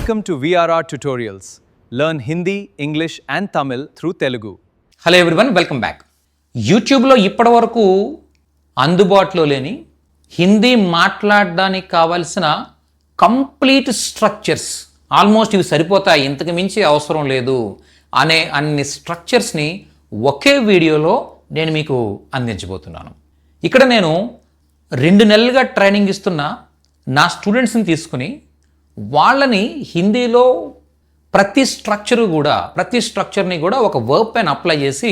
Welcome to VRR Tutorials. Learn Hindi, English and Tamil through Telugu. Hello everyone, welcome back. యూట్యూబ్లో ఇప్పటివరకు అందుబాటులో లేని హిందీ మాట్లాడడానికి కావాల్సిన కంప్లీట్ స్ట్రక్చర్స్, ఆల్మోస్ట్ ఇవి సరిపోతాయి, ఇంతకు మించి అవసరం లేదు అనే అన్ని స్ట్రక్చర్స్ని ఒకే వీడియోలో నేను మీకు అందించబోతున్నాను. ఇక్కడ నేను 2 నెలలుగా ట్రైనింగ్ ఇస్తున్న నా స్టూడెంట్స్ని తీసుకుని వాళ్ళని హిందీలో ప్రతి స్ట్రక్చర్ని కూడా ఒక వర్బ్ పైన అప్లై చేసి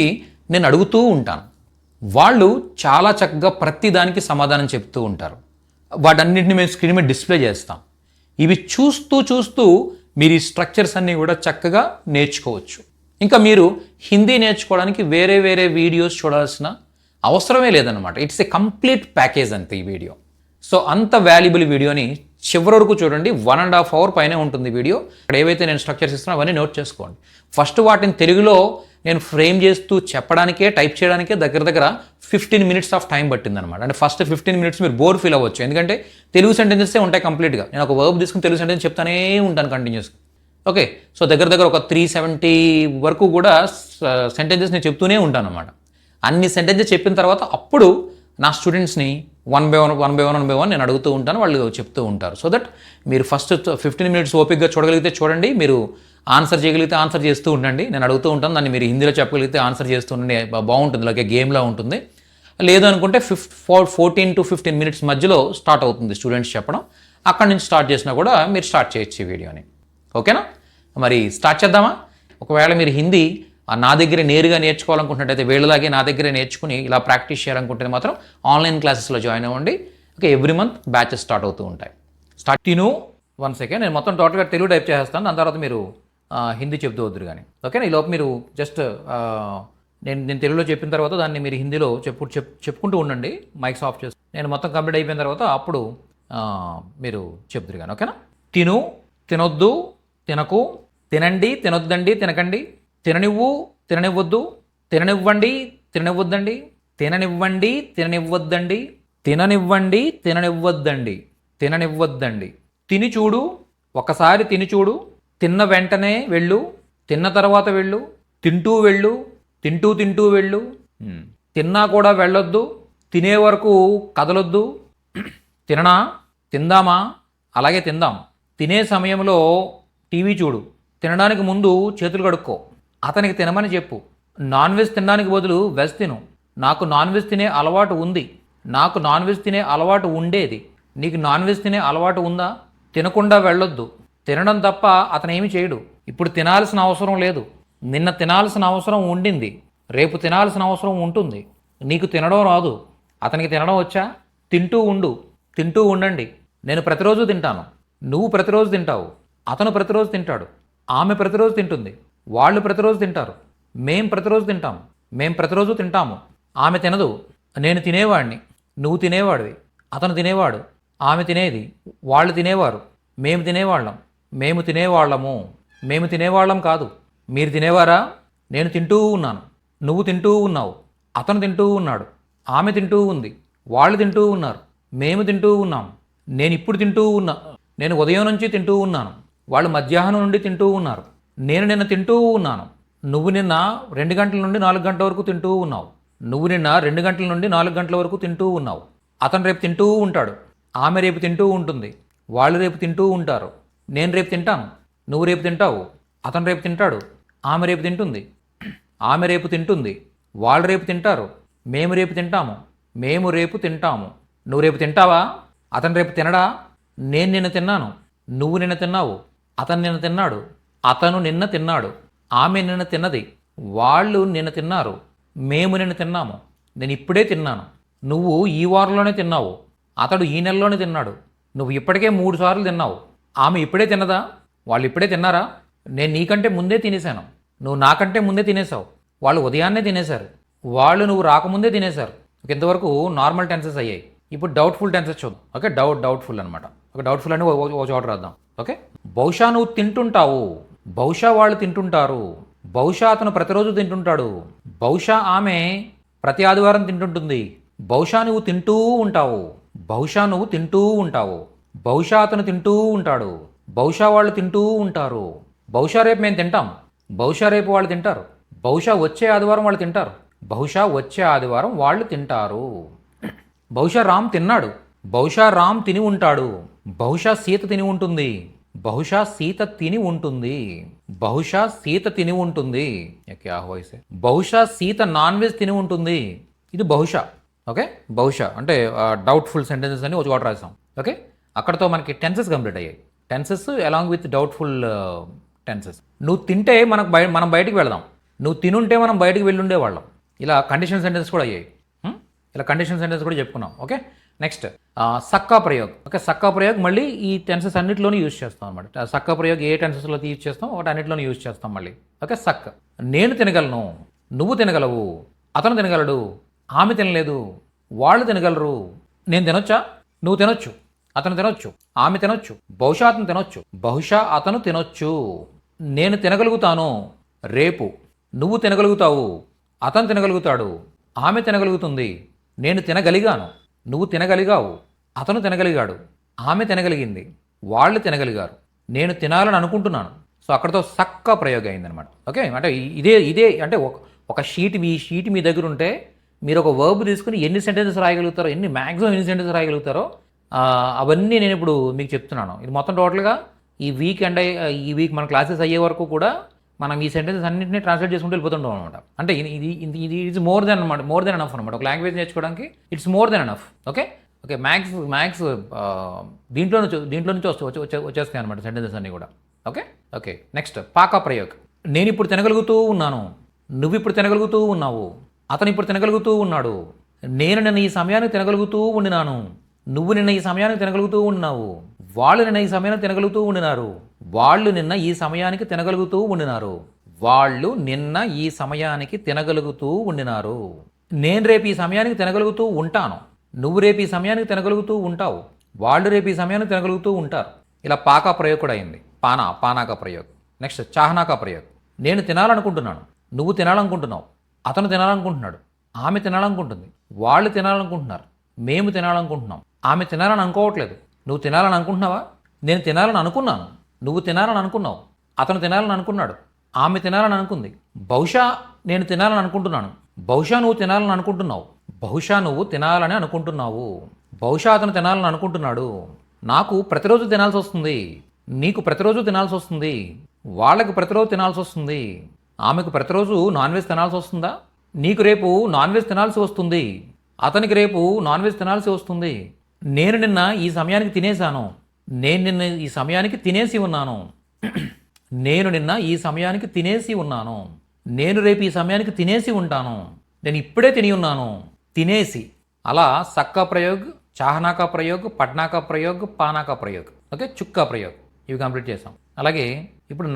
నేను అడుగుతూ ఉంటాను. వాళ్ళు చాలా చక్కగా ప్రతి దానికి సమాధానం చెప్తూ ఉంటారు. వాటన్నిటిని మేము స్క్రీన్ మీద డిస్ప్లే చేస్తాం. ఇవి చూస్తూ మీరు ఈ స్ట్రక్చర్స్ అన్నీ కూడా చక్కగా నేర్చుకోవచ్చు. ఇంకా మీరు హిందీ నేర్చుకోవడానికి వేరే వీడియోస్ చూడాల్సిన అవసరమే లేదన్నమాట. ఇట్స్ ఏ కంప్లీట్ ప్యాకేజ్ అంతే ఈ వీడియో. సో అంత వాల్యుబుల్ వీడియోని చివరి వరకు చూడండి. 1.5 hour పైనే ఉంటుంది వీడియో. ఇక్కడ ఏవైతే నేను స్ట్రక్చర్స్ ఇస్తున్నా అవన్నీ నోట్ చేసుకోండి. ఫస్ట్ వాటిని తెలుగులో నేను ఫ్రేమ్ చేస్తూ చెప్పడానికే, టైప్ చేయడానికే దగ్గర 15 minutes ఆఫ్ టైం పట్టిందనమాట. అంటే ఫస్ట్ 15 minutes మీరు బోర్ ఫీల్ అవ్వచ్చు, ఎందుకంటే తెలుగు సెంటెన్సెస్ ఉంటాయి కంప్లీట్గా. నేను ఒక వర్బ్ తీసుకుని తెలుగు సెంటెన్స్ చెప్తానే ఉంటాను కంటిన్యూస్గా. ఓకే, సో దగ్గర ఒక 370 వరకు కూడా సెంటెన్సెస్ నేను చెప్తూనే ఉంటాను అనమాట. అన్ని సెంటెన్సెస్ చెప్పిన తర్వాత అప్పుడు నా స్టూడెంట్స్ని వన్ బై వన్ నేను అడుగుతూ ఉంటాను, వాళ్ళు చెప్తూ ఉంటారు. సో దట్ మీరు ఫస్ట్ 15 minutes ఓపిక్గా చూడగలిగితే చూడండి, మీరు ఆన్సర్ చేయగలిగితే ఆన్సర్ చేస్తూ ఉండండి. నేను అడుగుతూ ఉంటాను, దాన్ని మీరు హిందీలో చెప్పగలిగితే ఆన్సర్ చేస్తూ ఉండండి, బాగుంటుంది, అలాగే గేమ్లా ఉంటుంది. లేదు అనుకుంటే 14 to 15 minutes మధ్యలో స్టార్ట్ అవుతుంది స్టూడెంట్స్ చెప్పడం. అక్కడి నుంచి స్టార్ట్ చేసినా కూడా మీరు స్టార్ట్ చేయొచ్చు ఈ వీడియోని. ఓకేనా, మరి స్టార్ట్ చేద్దామా? ఒకవేళ మీరు హిందీ నా దగ్గర నేరుగా నేర్చుకోవాలనుకుంటున్నట్టయితే, వీళ్ళలాగే నా దగ్గర నేర్చుకుని ఇలా ప్రాక్టీస్ చేయాలనుకుంటే మాత్రం ఆన్లైన్ క్లాసెస్లో జాయిన్ అవ్వండి. Okay, every month batches start అవుతూ ఉంటాయి. తిను 1 second, నేను మొత్తం టోటల్గా తెలుగు టైప్ చేస్తాను, దాని తర్వాత మీరు హిందీ చెప్తూ వద్దురు కానీ. ఓకేనా, ఈ లోపు మీరు జస్ట్ నేను తెలుగులో చెప్పిన తర్వాత దాన్ని మీరు హిందీలో చెప్పుకుంటూ ఉండండి, మైక్స్ ఆఫ్ చేసి. నేను మొత్తం కంప్లీట్ అయిపోయిన తర్వాత అప్పుడు మీరు చెప్తురు కానీ. ఓకేనా, తిను, తినొద్దు, తినకు, తినండి, తినొద్దండి, తినకండి, తిననివ్వు, తిననివ్వద్దు, తిననివ్వండి, తిననివ్వద్దండి, తిననివ్వండి, తిననివ్వద్దండి, తిననివ్వండి, తిననివ్వద్దండి, తిననివ్వద్దండి. తిని చూడు, ఒకసారి తిని చూడు, తిన్న వెంటనే వెళ్ళు, తిన్న తర్వాత వెళ్ళు, తింటూ వెళ్ళు, తింటూ వెళ్ళు, తిన్నా కూడా వెళ్ళొద్దు, తినే వరకు కదలొద్దు, తిననా, తిందామా, అలాగే తిందాం, తినే సమయంలో టీవీ చూడు, తినడానికి ముందు చేతులు కడుక్కో, అతనికి తినమని చెప్పు, నాన్ వెజ్ తినడానికి బదులు వెజ్ తిను, నాకు నాన్ వెజ్ తినే అలవాటు ఉంది, నాకు నాన్ వెజ్ తినే అలవాటు ఉండేది, నీకు నాన్ వెజ్ తినే అలవాటు ఉందా, తినకుండా వెళ్ళొద్దు, తినడం తప్ప అతనేమి చేయడు, ఇప్పుడు తినాల్సిన అవసరం లేదు, నిన్న తినాల్సిన అవసరం ఉండింది, రేపు తినాల్సిన అవసరం ఉంటుంది, నీకు తినడం రాదు, అతనికి తినడం వచ్చా, తింటూ ఉండు, తింటూ ఉండండి, నేను ప్రతిరోజు తింటాను, నువ్వు ప్రతిరోజు తింటావు, అతను ప్రతిరోజు తింటాడు, ఆమె ప్రతిరోజు తింటుంది, వాళ్ళు ప్రతిరోజు తింటారు, మేం ప్రతిరోజు తింటాము, మేం ప్రతిరోజు తింటాము, ఆమె తినదు, నేను తినేవాడిని, నువ్వు తినేవాడివి, అతను తినేవాడు, ఆమె తినేది, వాళ్ళు తినేవారు, మేము తినేవాళ్ళం, మేము తినేవాళ్ళము, మేము తినేవాళ్ళం కాదు, మీరు తినేవారా, నేను తింటూ ఉన్నాను, నువ్వు తింటూ ఉన్నావు, అతను తింటూ ఉన్నాడు, ఆమె తింటూ ఉంది, వాళ్ళు తింటూ ఉన్నారు, మేము తింటూ ఉన్నాం, నేను ఇప్పుడు తింటూ ఉన్నా, నేను ఉదయం నుంచి తింటూ ఉన్నాను, వాళ్ళు మధ్యాహ్నం నుండి తింటూ ఉన్నారు, నేను నిన్న తింటూ ఉన్నాను, నువ్వు నిన్న 2 గంటల నుండి 4 గంటల వరకు తింటూ ఉన్నావు, నువ్వు నిన్న 2 గంటల నుండి 4 గంటల వరకు తింటూ ఉన్నావు, అతను రేపు తింటూ ఉంటాడు, ఆమె రేపు తింటూ ఉంటుంది, వాళ్ళు రేపు తింటూ ఉంటారు, నేను రేపు తింటాను, నువ్వు రేపు తింటావు, అతను రేపు తింటాడు, ఆమె రేపు తింటుంది, ఆమె రేపు తింటుంది, వాళ్ళు రేపు తింటారు, మేము రేపు తింటాము, మేము రేపు తింటాము, నువ్వు రేపు తింటావా, అతను రేపు తినడా, నేను నిన్న తిన్నాను, నువ్వు నిన్న తిన్నావు, అతను నిన్న తిన్నాడు, అతను నిన్న తిన్నాడు, ఆమె నిన్న తిన్నది, వాళ్ళు నిన్న తిన్నారు, మేము నిన్న తిన్నాము, నేను ఇప్పుడే తిన్నాను, నువ్వు ఈ వారంలోనే తిన్నావు, అతడు ఈ నెలలోనే తిన్నాడు, నువ్వు ఇప్పటికే 3 సార్లు తిన్నావు, ఆమె ఇప్పుడే తిన్నదా, వాళ్ళు ఇప్పుడే తిన్నారా, నేను నీకంటే ముందే తినేశాను, నువ్వు నాకంటే ముందే తినేశావు, వాళ్ళు ఉదయాన్నే తినేశారు, వాళ్ళు నువ్వు రాకముందే తినేశారు. ఇంతవరకు నార్మల్ టెన్సెస్ అయ్యాయి. ఇప్పుడు డౌట్ఫుల్ టెన్సెస్ చూద్దాం. ఓకే, డౌట్ఫుల్ అనమాట. ఒక డౌట్ఫుల్ అని ఒక చోట రాద్దాం. ఓకే, బహుశా నువ్వు తింటుంటావు, బహుశా వాళ్ళు తింటుంటారు, బహుశా అతను ప్రతిరోజు తింటుంటాడు, బహుశా ఆమె ప్రతి ఆదివారం తింటుంటుంది, బహుశా నువ్వు తింటూ ఉంటావు, బహుశా నువ్వు తింటూ ఉంటావు, బహుశా అతను తింటూ ఉంటాడు, బహుశా వాళ్ళు తింటూ ఉంటారు. బహుశా రేపు మేము తింటాం. బహుశా రేపు వాళ్ళు తింటారు. బహుశా వచ్చే ఆదివారం వాళ్ళు తింటారు. బహుశా వచ్చే ఆదివారం వాళ్ళు తింటారు. బహుశా రామ్ తిన్నాడు. బహుశా రామ్ తిని ఉంటాడు. బహుశా సీత తిని ఉంటుంది. బహుశా సీత తిని ఉంటుంది. బహుశా సీత తిని ఉంటుంది. క్యా హువా ఇసే? బహుశా సీత నాన్ వెజ్ తిని ఉంటుంది. ఇది బహుశా. ఓకే, బహుశా అంటే డౌట్ఫుల్ సెంటెన్సెస్ అని ఒక చోట రాసాం. ఓకే, అక్కడతో మనకి టెన్సెస్ కంప్లీట్ అయ్యాయి. Tenses along with doubtful tenses. నువ్వు తింటే మనం బయటికి వెళదాం. నువ్వు తినుంటే మనం బయటికి వెళ్ళుండే వాళ్ళం. ఇలా కండిషన్ సెంటెన్స్ కూడా అయ్యాయి. ఇలా కండిషన్ సెంటెన్స్ కూడా చెప్పుకున్నాం. ఓకే, నెక్స్ట్ సక్కా ప్రయోగ్. ఓకే, సక్కా ప్రయోగ్ మళ్ళీ ఈ టెన్సెస్ అన్నింటిలోనూ యూజ్ చేస్తాం అనమాట. సక్కా ప్రయోగ్ ఏ టెన్సెస్లో యూజ్ చేస్తాం వాటి అన్నింటిలోనూ యూజ్ చేస్తాం మళ్ళీ. ఓకే, సక్. నేను తినగలను, నువ్వు తినగలవు, అతను తినగలడు, ఆమె తినలేదు, వాళ్ళు తినగలరు. నేను తినొచ్చా? నువ్వు తినొచ్చు, అతను తినొచ్చు, ఆమె తినొచ్చు, బహుశా అతను తినొచ్చు, బహుశా అతను తినొచ్చు. నేను తినగలుగుతాను రేపు, నువ్వు తినగలుగుతావు, అతను తినగలుగుతాడు, ఆమె తినగలుగుతుంది. నేను తినగలిగాను, నువ్వు తినగలిగావు, అతను తినగలిగాడు, ఆమె తినగలిగింది, వాళ్ళు తినగలిగారు. నేను తినాలని అనుకుంటున్నాను. సో అక్కడతో సక్క ప్రయోగం అయిందనమాట. ఓకే, అంటే ఇదే అంటే ఒక షీట్ మీ దగ్గర ఉంటే మీరు ఒక వర్బ్ తీసుకుని ఎన్ని సెంటెన్సెస్ రాయగలుగుతారో, మ్యాక్సిమం ఎన్ని సెంటెన్సెస్ రాయగలుగుతారో అవన్నీ నేను ఇప్పుడు మీకు చెప్తున్నాను. ఇది మొత్తం టోటల్గా ఈ వీక్ మన క్లాసెస్ అయ్యే వరకు కూడా మనం ఈ సెంటెన్సెస్ అన్నింటినీ ట్రాన్స్లేట్ చేసుకుంటూ వెళ్ళిపోతుంటాం అనమాట. అంటే ఇది ఈజ్ మోర్ దెన్ ఎనఫ్ అనమాట. ఒక లాంగ్వేజ్ నేర్చుకోవడానికి it's more than enough. Okay, maths దీంట్లో నుంచి వచ్చేస్తాయి అనమాట సెంటెన్సెస్ అన్నీ కూడా. Okay, next pak ప్రయోగ్. నేను ఇప్పుడు తినగలుగుతూ ఉన్నాను, నువ్వు ఇప్పుడు తినగలుగుతూ ఉన్నావు, అతను ఇప్పుడు తినగలుగుతూ ఉన్నాడు. నేను నిన్న ఈ సమయానికి తినగలుగుతూ ఉండినాను, నువ్వు నిన్న ఈ సమయానికి తినగలుగుతూ ఉన్నావు, వాళ్ళు నిన్న ఈ సమయానికి తినగలుగుతూ ఉండినారు, వాళ్ళు నిన్న ఈ సమయానికి తినగలుగుతూ ఉండినారు, వాళ్ళు నిన్న ఈ సమయానికి తినగలుగుతూ ఉండినారు. నేను రేపు ఈ సమయానికి తినగలుగుతూ ఉంటాను, నువ్వు రేపు ఈ సమయానికి తినగలుగుతూ ఉంటావు, వాళ్ళు రేపు ఈ సమయానికి తినగలుగుతూ ఉంటారు. ఇలా పాకా ప్రయోగ్ కూడా అయింది. పానాకా ప్రయోగ్. నెక్స్ట్ చాహనాకా ప్రయోగ్. నేను తినాలనుకుంటున్నాను, నువ్వు తినాలనుకుంటున్నావు, అతను తినాలనుకుంటున్నాడు, ఆమె తినాలనుకుంటుంది, వాళ్ళు తినాలనుకుంటున్నారు, మేము తినాలనుకుంటున్నాం, ఆమె తినాలని అనుకోవట్లేదు. నువ్వు తినాలని అనుకుంటున్నావా? నేను తినాలని అనుకున్నాను, నువ్వు తినాలని అనుకున్నావు, అతను తినాలని అనుకున్నాడు, ఆమె తినాలని అనుకుంది. బహుశా నేను తినాలని అనుకుంటున్నాను, బహుశా నువ్వు తినాలని అనుకుంటున్నావు, బహుశా నువ్వు తినాలని అనుకుంటున్నావు, బహుశా అతను తినాలని అనుకుంటున్నాడు. నాకు ప్రతిరోజు తినాల్సి వస్తుంది, నీకు ప్రతిరోజు తినాల్సి వస్తుంది, వాళ్ళకి ప్రతిరోజు తినాల్సి వస్తుంది, ఆమెకు ప్రతిరోజు నాన్ వెజ్ తినాల్సి వస్తుందా? నీకు రేపు నాన్ వెజ్ తినాల్సి వస్తుంది, అతనికి రేపు నాన్ వెజ్ తినాల్సి వస్తుంది. నేను నిన్న ఈ సమయానికి తినేశాను, నేను నిన్న ఈ సమయానికి తినేసి ఉన్నాను, నేను నిన్న ఈ సమయానికి తినేసి ఉన్నాను, నేను రేపు ఈ సమయానికి తినేసి ఉంటాను, నేను ఇప్పుడే తిని ఉన్నాను, తినేసి. అలా సక్కా ప్రయోగ్, చాహనాకా ప్రయోగ్, పట్నాకా ప్రయోగ్, పానాకా ప్రయోగ్. ఓకే, చుక్కా ప్రయోగ్ ఇవి కంప్లీట్ చేసాం. అలాగే ఇప్పుడు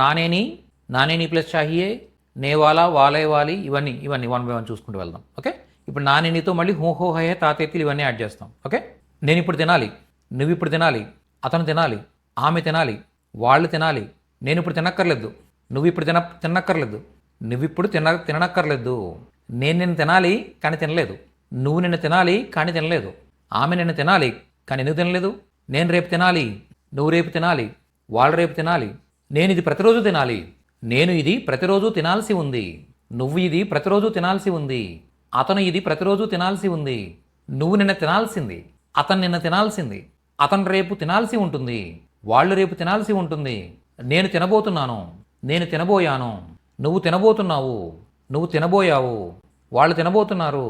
నానేని ప్లస్ చాహియే, నేవాలా, వాలే వాలి, ఇవన్నీ 1 by 1 చూసుకుంటూ వెళ్దాం. ఓకే, ఇప్పుడు నానేనితో మళ్ళీ హో హే తాతెత్తిలు ఇవన్నీ యాడ్ చేస్తాం. ఓకే, నేను ఇప్పుడు తినాలి, నువ్వు ఇప్పుడు తినాలి, అతను తినాలి, ఆమె తినాలి, వాళ్ళు తినాలి. నేను ఇప్పుడు తినక్కర్లేదు, నువ్వు ఇప్పుడు తినక్కర్లేదు, నువ్వు ఇప్పుడు తిననక్కర్లేదు. నేను నిన్న తినాలి కానీ తినలేదు, నువ్వు నిన్న తినాలి కానీ తినలేదు, ఆమె నిన్న తినాలి కానీ ఎందుకు తినలేదు. నేను రేపు తినాలి, నువ్వు రేపు తినాలి, వాళ్ళు రేపు తినాలి. నేను ఇది ప్రతిరోజు తినాలి, నేను ఇది ప్రతిరోజు తినాల్సి ఉంది, నువ్వు ఇది ప్రతిరోజు తినాల్సి ఉంది, అతను ఇది ప్రతిరోజు తినాల్సి ఉంది. నువ్వు నిన్న తినాల్సింది, అతను నిన్న తినాల్సింది, అతను రేపు తినాల్సి ఉంటుంది, వాళ్ళు రేపు తినాల్సి ఉంటుంది. నేను తినబోతున్నాను, నేను తినబోయాను, నువ్వు తినబోతున్నావు, నువ్వు తినబోయావు, వాళ్ళు తినబోతున్నారు,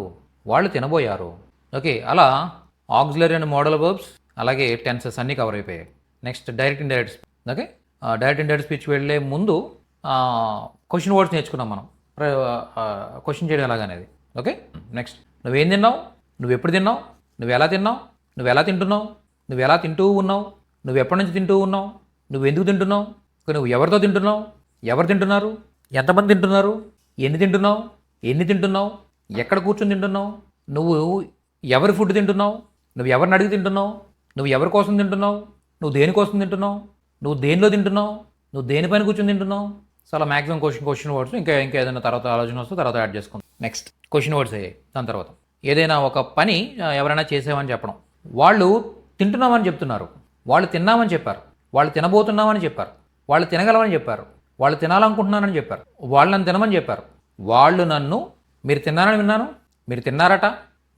వాళ్ళు తినబోయారు. ఓకే, అలా ఆక్సిలరీ అండ్ మోడల్ వర్బ్స్ అలాగే టెన్సెస్ అన్నీ కవర్ అయిపోయాయి. Next direct indirect speech. Okay, direct indirect speech వెళ్ళే ముందు క్వశ్చన్ వర్డ్స్ నేర్చుకున్నాం మనం, క్వశ్చన్ చేయడం ఎలాగనేది. ఓకే, నెక్స్ట్ నువ్వేం తిన్నావు, నువ్వు ఎప్పుడు తిన్నావు, నువ్వు ఎలా తిన్నావు, నువ్వు ఎలా తింటున్నావు, నువ్వు ఎలా తింటూ ఉన్నావు, నువ్వు ఎప్పటి నుంచి తింటూ ఉన్నావు, నువ్వు ఎందుకు తింటున్నావు, నువ్వు ఎవరితో తింటున్నావు, ఎవరు తింటున్నారు, ఎంతమంది తింటున్నారు, ఎన్ని తింటున్నావు, ఎక్కడ కూర్చొని తింటున్నావు, నువ్వు ఎవరి ఫుడ్ తింటున్నావు, నువ్వు ఎవరిని అడిగి తింటున్నావు, నువ్వు ఎవరి కోసం తింటున్నావు, నువ్వు దేనికోసం తింటున్నావు, నువ్వు దేనిలో తింటున్నావు, నువ్వు దేనిపైన కూర్చొని తింటున్నావు. సో అలా మ్యాక్సిమం క్వశ్చన్ వర్డ్స్ ఇంకా ఏదైనా తర్వాత ఆలోచన వస్తే తర్వాత యాడ్ చేసుకుందాం. నెక్స్ట్ క్వశ్చన్ వర్డ్స్ అయ్యాయి. దాని తర్వాత ఏదైనా ఒక పని ఎవరైనా చేసామని చెప్పడం. వాళ్ళు తింటున్నామని చెప్తున్నారు, వాళ్ళు తిన్నామని చెప్పారు, వాళ్ళు తినబోతున్నామని చెప్పారు, వాళ్ళు తినగలమని చెప్పారు, వాళ్ళు తినాలనుకుంటున్నానని చెప్పారు, వాళ్ళు నన్ను తినమని చెప్పారు, వాళ్ళు నన్ను మీరు తిన్నారని విన్నాను, మీరు తిన్నారట,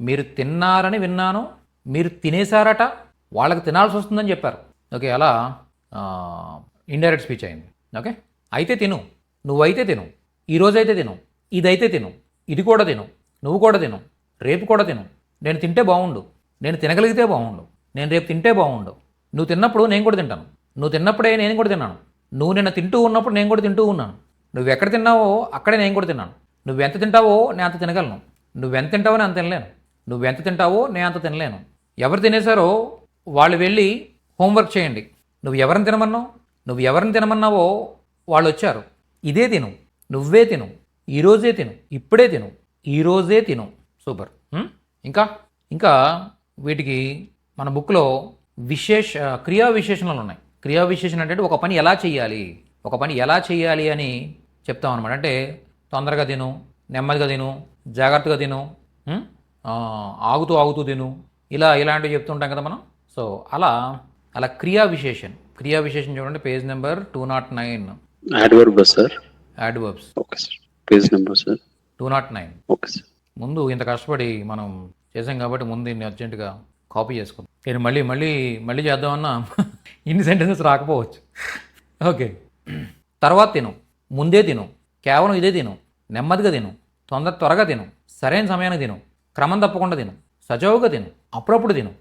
మీరు తిన్నారని విన్నాను, మీరు తినేశారట, వాళ్ళకి తినాల్సి వస్తుందని చెప్పారు. ఓకే, అలా ఇండైరెక్ట్ స్పీచ్ అయింది. ఓకే, అయితే తిను, నువ్వైతే తిను, ఈరోజైతే తిను, ఇదైతే తిను, ఇది కూడా తిను, నువ్వు కూడా తిను, రేపు కూడా తిను, నేను తింటే బాగుండు, నేను తినగలిగితే బాగుండు, నేను రేపు తింటే బాగుండు, నువ్వు తిన్నప్పుడు నేను కూడా తింటాను, నువ్వు తిన్నప్పుడే నేను కూడా తిన్నాను, నువ్వు నిన్న తింటూ ఉన్నప్పుడు నేను కూడా తింటూ ఉన్నాను, నువ్వు ఎక్కడ తిన్నావో అక్కడే నేను కూడా తిన్నాను, నువ్వెంత తింటావో నేను అంత తినగలను, నువ్వెంత తింటావో నేను అంత తినలేను, నువ్వెంత తింటావో నేను అంత తినలేను. ఎవరు తినేశారో వాళ్ళు వెళ్ళి హోంవర్క్ చేయండి. నువ్వు ఎవరిని తినమన్నావు, నువ్వు ఎవరిని తినమన్నావో వాళ్ళు వచ్చారు. ఇదే తిను, నువ్వే తిను, ఈరోజే తిను, ఇప్పుడే తిను, ఈరోజే తిను. సూపర్. ఇంకా ఇంకా వీటికి మన బుక్లో క్రియా విశేషణాలు ఉన్నాయి. క్రియా విశేషణ అంటే ఒక పని ఎలా చేయాలి, ఒక పని ఎలా చేయాలి అని చెప్తాం అనమాట. అంటే తొందరగా తిను, నెమ్మదిగా తిను, జాగ్రత్తగా తిను, ఆగుతూ ఆగుతూ తిను, ఇలాంటివి చెప్తుంటాం కదా మనం. సో అలా క్రియా విశేషణ చూడండి, page number 209. Adverb sir. Adverbs. Okay sir. Page number sir 209. Okay sir. ముందు ఇంత కష్టపడి మనం చేసాం కాబట్టి ముందు ఇన్ని అర్జెంటుగా కాపీ చేసుకుందాం. నేను మళ్ళీ చేద్దామన్నా ఇన్ని సెంటెన్సెస్ రాకపోవచ్చు. ఓకే, తర్వాత తిను, ముందే తిను, కేవలం ఇదే తిను, నెమ్మదిగా తిను, త్వరగా తిను, సరైన సమయానికి తిను, క్రమం తప్పకుండా తిను, సజావుగా తిను, అప్పుడప్పుడు తిను,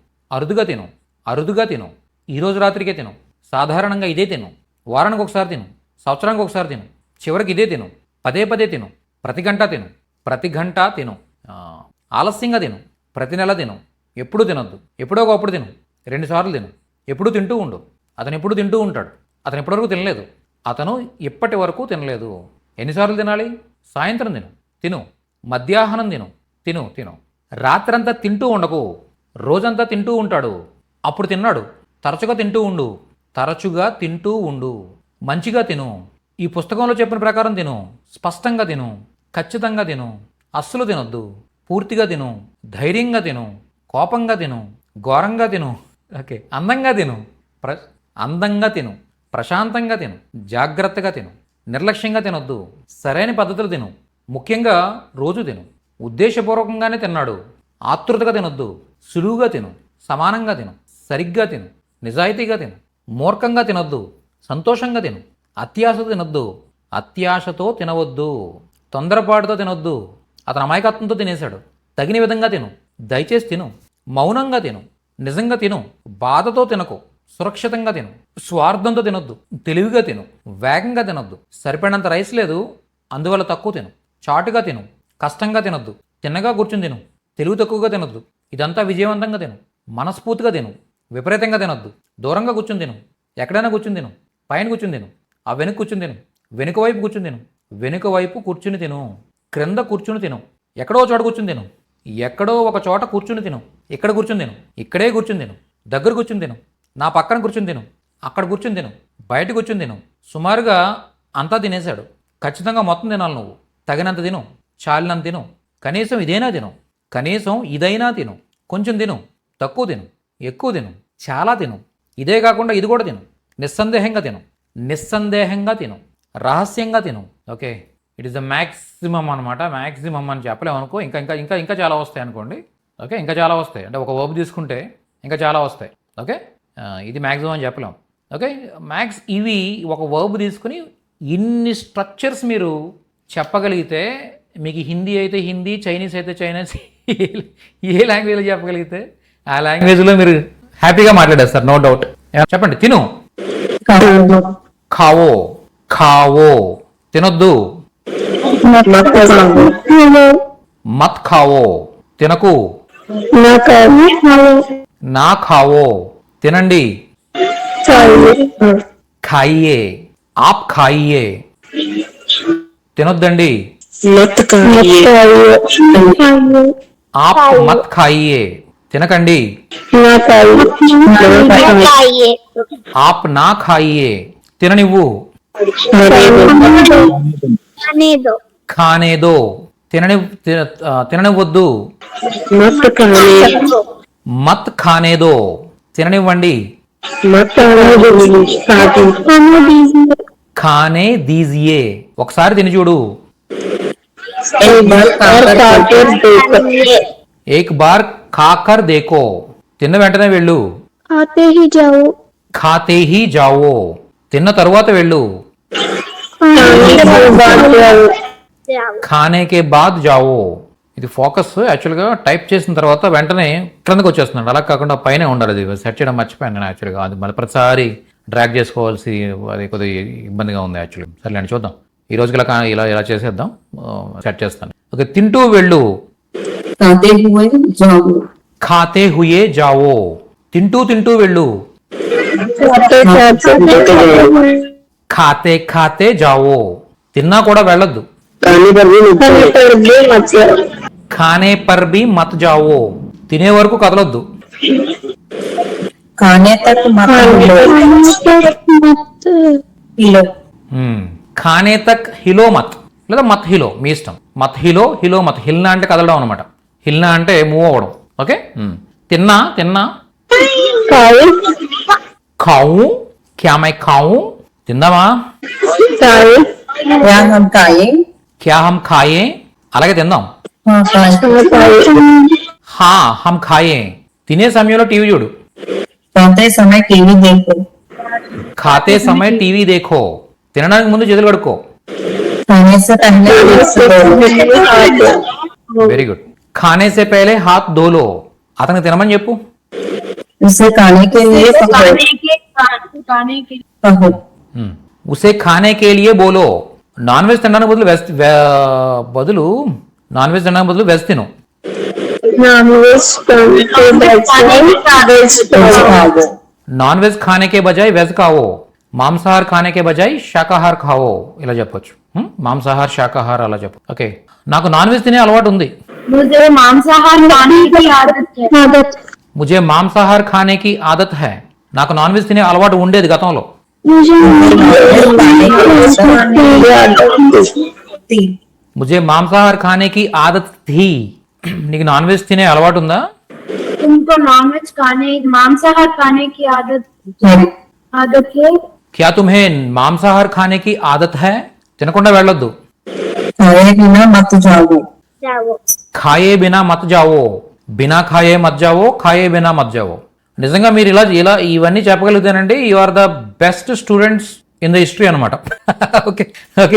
అరుదుగా తిను, ఈరోజు రాత్రికే తిను, సాధారణంగా ఇదే తిను, వారానికి ఒకసారి తిను, సంవత్సరానికి ఒకసారి తిను, చివరికి ఇదే తిను, పదే తిను, ప్రతి గంట తిను, ఆలస్యంగా తిను, ప్రతి నెల తిను, ఎప్పుడు తినొద్దు, ఎప్పుడో ఒకప్పుడు తిను, 2 సార్లు తిను, ఎప్పుడు తింటూ ఉండు, అతను ఎప్పుడు తింటూ ఉంటాడు, అతను ఇప్పటివరకు తినలేదు, అతను ఇప్పటి వరకు తినలేదు. ఎన్నిసార్లు తినాలి? సాయంత్రం తిను, మధ్యాహ్నం తిను, రాత్రంతా తింటూ ఉండకు, రోజంతా తింటూ ఉంటాడు, అప్పుడు తిన్నాడు, తరచుగా తింటూ ఉండు, మంచిగా తిను, ఈ పుస్తకంలో చెప్పిన ప్రకారం తిను, స్పష్టంగా తిను, ఖచ్చితంగా తిను, అస్సలు తినొద్దు, పూర్తిగా తిను, ధైర్యంగా తిను, కోపంగా తిను, ఘోరంగా తిను, ఓకే, అందంగా తిను, ప్రశాంతంగా తిను, జాగ్రత్తగా తిను, నిర్లక్ష్యంగా తినొద్దు, సరైన పద్ధతులు తిను, ముఖ్యంగా రోజు తిను, ఉద్దేశపూర్వకంగానే తిన్నాడు, ఆతృతగా తినొద్దు, సులువుగా తిను, సమానంగా తిను, సరిగ్గా తిను, నిజాయితీగా తిను, మూర్ఖంగా తినొద్దు, సంతోషంగా తిను, అత్యాశతో తినవద్దు, తొందరపాటుతో తినొద్దు, అతను అమాయకత్వంతో తినేశాడు, తగిన విధంగా తిను, దయచేసి తిను, మౌనంగా తిను, నిజంగా తిను, బాధతో తినకు, సురక్షితంగా తిను, స్వార్థంతో తినొద్దు, తెలివిగా తిను, వేగంగా తినొద్దు, సరిపడినంత రైస్ లేదు అందువల్ల తక్కువ తిను, చాటుగా తిను, కష్టంగా తినొద్దు, తిన్నగా కూర్చుని తిను, తెలివి తక్కువగా తినొద్దు, ఇదంతా విజయవంతంగా తిను, మనస్ఫూర్తిగా తిను, విపరీతంగా తినొద్దు, దూరంగా కూర్చుని తిను, ఎక్కడైనా కూర్చుని తిను, పైన కూర్చుని తిను, ఆ వెనుక కూర్చుని తిను, వెనుక వైపు కూర్చుని తిను, వెనుక వైపు కూర్చుని తిను, క్రింద కూర్చుని తిను, ఎక్కడో చోట కూర్చుని తిను, ఎక్కడో ఒక చోట కూర్చుని తిను, ఇక్కడ కూర్చుని తిను, ఇక్కడే కూర్చుని తిను, దగ్గర కూర్చుని తిను, నా పక్కన కూర్చుని తిను, అక్కడ కూర్చుని తిను, బయట కూర్చుని తిను, సుమారుగా అంతా తినేశాడు, ఖచ్చితంగా మొత్తం తినాలి నువ్వు, తగినంత తిను, చాలినంత తిను, కనీసం ఇదైనా తిను, కనీసం ఇదైనా తిను, కొంచెం తిను, తక్కువ తిను, ఎక్కువ తిను, చాలా తిను, ఇదే కాకుండా ఇది కూడా తిను, నిస్సందేహంగా తిను, రహస్యంగా తిను. Okay, it is the maximum అనమాట. మ్యాక్సిమం అని చెప్పలేము అనుకో, ఇంకా చాలా వస్తాయి అనుకోండి. ఓకే, ఇంకా చాలా వస్తాయి, అంటే ఒక వర్బ్ తీసుకుంటే ఇంకా చాలా వస్తాయి. ఓకే, ఇది మ్యాక్సిమం అని చెప్పలేము. ఓకే, ఇవి ఒక వర్బ్ తీసుకుని ఇన్ని స్ట్రక్చర్స్ మీరు చెప్పగలిగితే, మీకు హిందీ అయితే హిందీ, చైనీస్ అయితే చైనీస్, ఏ లాంగ్వేజ్లో చెప్పగలిగితే ఆ లాంగ్వేజ్లో మీరు హ్యాపీగా మాట్లాడేస్తారు, నో డౌట్. చెప్పండి. తిను, ఖావో, తినొద్దు, మత్ ఖావో, తినకు, నా ఖావో, తినండి, ఖాయియే, ఆప్ ఖాయియే, తినొద్దండి, ఆప్ మత్ ఖాయియే, తినకండి, ఆప్ నా ఖాయియే, తిననివ్వు, ఖానేదో, తిననివ్వద్దు, మత్ ఖానేదో, తిననివ్వండి, ఖానే దీజియే. ఒకసారి తిని చూడు. ఏక్ బార్ ఖాకర్ దేకో. తిన్న వెంటనే వెళ్ళు. खाते ही जाओ. ఖాతే హీ జావో. తిన్న తరువాత వెళ్ళు. ఖానే కే బాద్ జావో. ఇది ఫోకస్ యాక్చువల్గా టైప్ చేసిన తర్వాత వెంటనే క్రిందకు వచ్చేస్తున్నాడు. అలా కాకుండా పైన ఉండాలి. అది సెట్ చేయడం మర్చిపోయాను నేను యాక్చువల్గా. అది మళ్ళీ ప్రతిసారి డ్రాగ్ చేసుకోవాల్సి అది కొద్దిగా ఇబ్బందిగా ఉంది యాక్చువల్గా. సర్లేండి చూద్దాం. ఈ రోజుకి ఇలా చేసేద్దాం. సెట్ చేస్తాను. ఓకే, తింటూ వెళ్ళు. ఖాతే హుయే జావో. తింటూ వెళ్ళు. ఖాతే ఖాతే జావో. తిన్నా కూడా వెళ్ళొద్దు. ఖానే పర్ బి మత్ జావో. తినే వరకు కదలొద్దు. खाने तक मत हिलो. ఖానే తక్ హిలో మత్ లేదా మత్ హిలో, మీ ఇష్టం. మత్ హిలో, హిలో మత్. హిల్నా అంటే కదలడం అనమాట. హిల్నా అంటే మూవ్ అవ్వడం. ఓకే, తిన్నా. ఖాऊ. క్యా మై ఖాऊ. తిందామా? क्या हम खाए? క్యా హమ్ ఖాయే. అలాగే తిందాం. हाँ खाए. హా హమ్ ఖాయే. తినే సమయంలో టీవీ చూడు. खाते समय टीवी देखो. ఖాతే సమయ టీవీ దేఖో. తినడానికి ముందు చేతులు కడుక్కో. खाने से पहले వెరీ గుడ్. ఖానే సే పహలే హాత్ ధోలో. అతనికి తినమని చెప్పు. उसे खाने के लिए कहो. ఉసే ఖానే కే లియే బోలో. నాన్ వెజ్ తినడానికి బదులు వెజ్ తిను. నాన్ వెజ్ ఖానే కే బజాయ్ వెజ్ కావో. మాంసాహార్ ఖానే కే బజాయ్ శాకాహార్ ఖావో. ఇలా చెప్పొచ్చు. మాంసాహార్ శాకాహార్ అలా చెప్పు. ఓకే, నాకు నాన్ వెజ్ తినే అలవాటు ఉంది. मुझे मांसाहार खाने की आदत. ముజే మాంసాహార్ ఖానే కి ఆదత్ హై. నాకు నాన్ వెజ్ తినే అలవాటు ఉండేది గతంలో. ముజే మాంసాహార్ ఖానే కి ఆదత్ థీ. నీకు నాన్ వెజ్ తినే అలవాటు ఉందా? तुमको नॉनवेज खाने मांसाहार खाने की आदत है. క్యా తుమ్హే మాంసాహార్ ఖానే కి ఆదత్ హై. తినకుండా వెళ్ళొద్దు. खाए बिना मत जाओ. ఖాయే బినా మత్ జావో. బినా ఖాయే మత్ జావో. ఖాయే బినా మత్ జావో. నిజంగా మీరు ఇలా ఇవన్నీ చెప్పగలిగితేనండి you are the best students in the history అనమాట. ఓకే,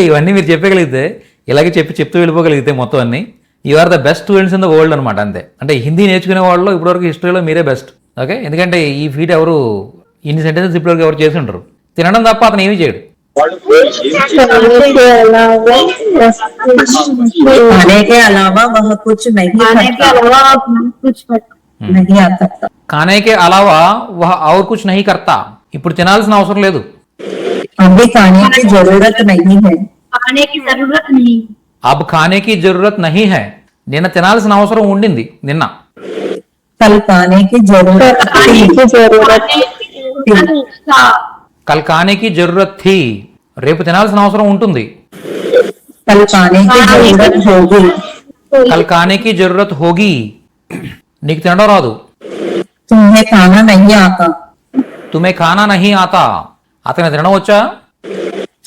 ఇవన్నీ మీరు చెప్పగలిగితే, ఇలాగే చెప్తూ వెళ్ళిపోగలిగితే మొత్తం అన్ని you are the best students in the world అనమాట. అంతే. అంటే హిందీ నేర్చుకునే వాళ్ళు ఇప్పటివరకు హిస్టరీలో మీరే బెస్ట్. ఓకే, ఎందుకంటే ఈ ఫీట్ ఎవరు ఇన్ని సెంటెన్సెస్ ఇప్పటివరకు ఎవరు చేసి ఉంటారు. తినడం తప్ప అతను ఏమీ చేయడు. खाने के अलावा वह कुछ नहीं आता. ఖానేకే అలావా వహ ఔర్ కుచ్ నహీ కర్తా. ఇప్పుడు తినాల్సిన అవసరం లేదు. अभी खाने की जरूरत नहीं है. खाने की जरूरत नहीं. అబ్ ఖానేకి జరూరత్ నహీ హై. నిన్న తినాల్సిన అవసరం ఉండింది. నిన్న. कल खाने की जरूरत కల్ ఖానేకి జరూరత్ థీ. రేపు తినాల్సిన అవసరం ఉంటుంది. कल खाने की जरूरत होगी. కల్ ఖానేకి జరూరత్ హోగి. నీకు తినడం రాదు. तुम्हें खाना नहीं आता. తుమే ఖానా నహీ ఆతా. అతని తినడం వచ్చా?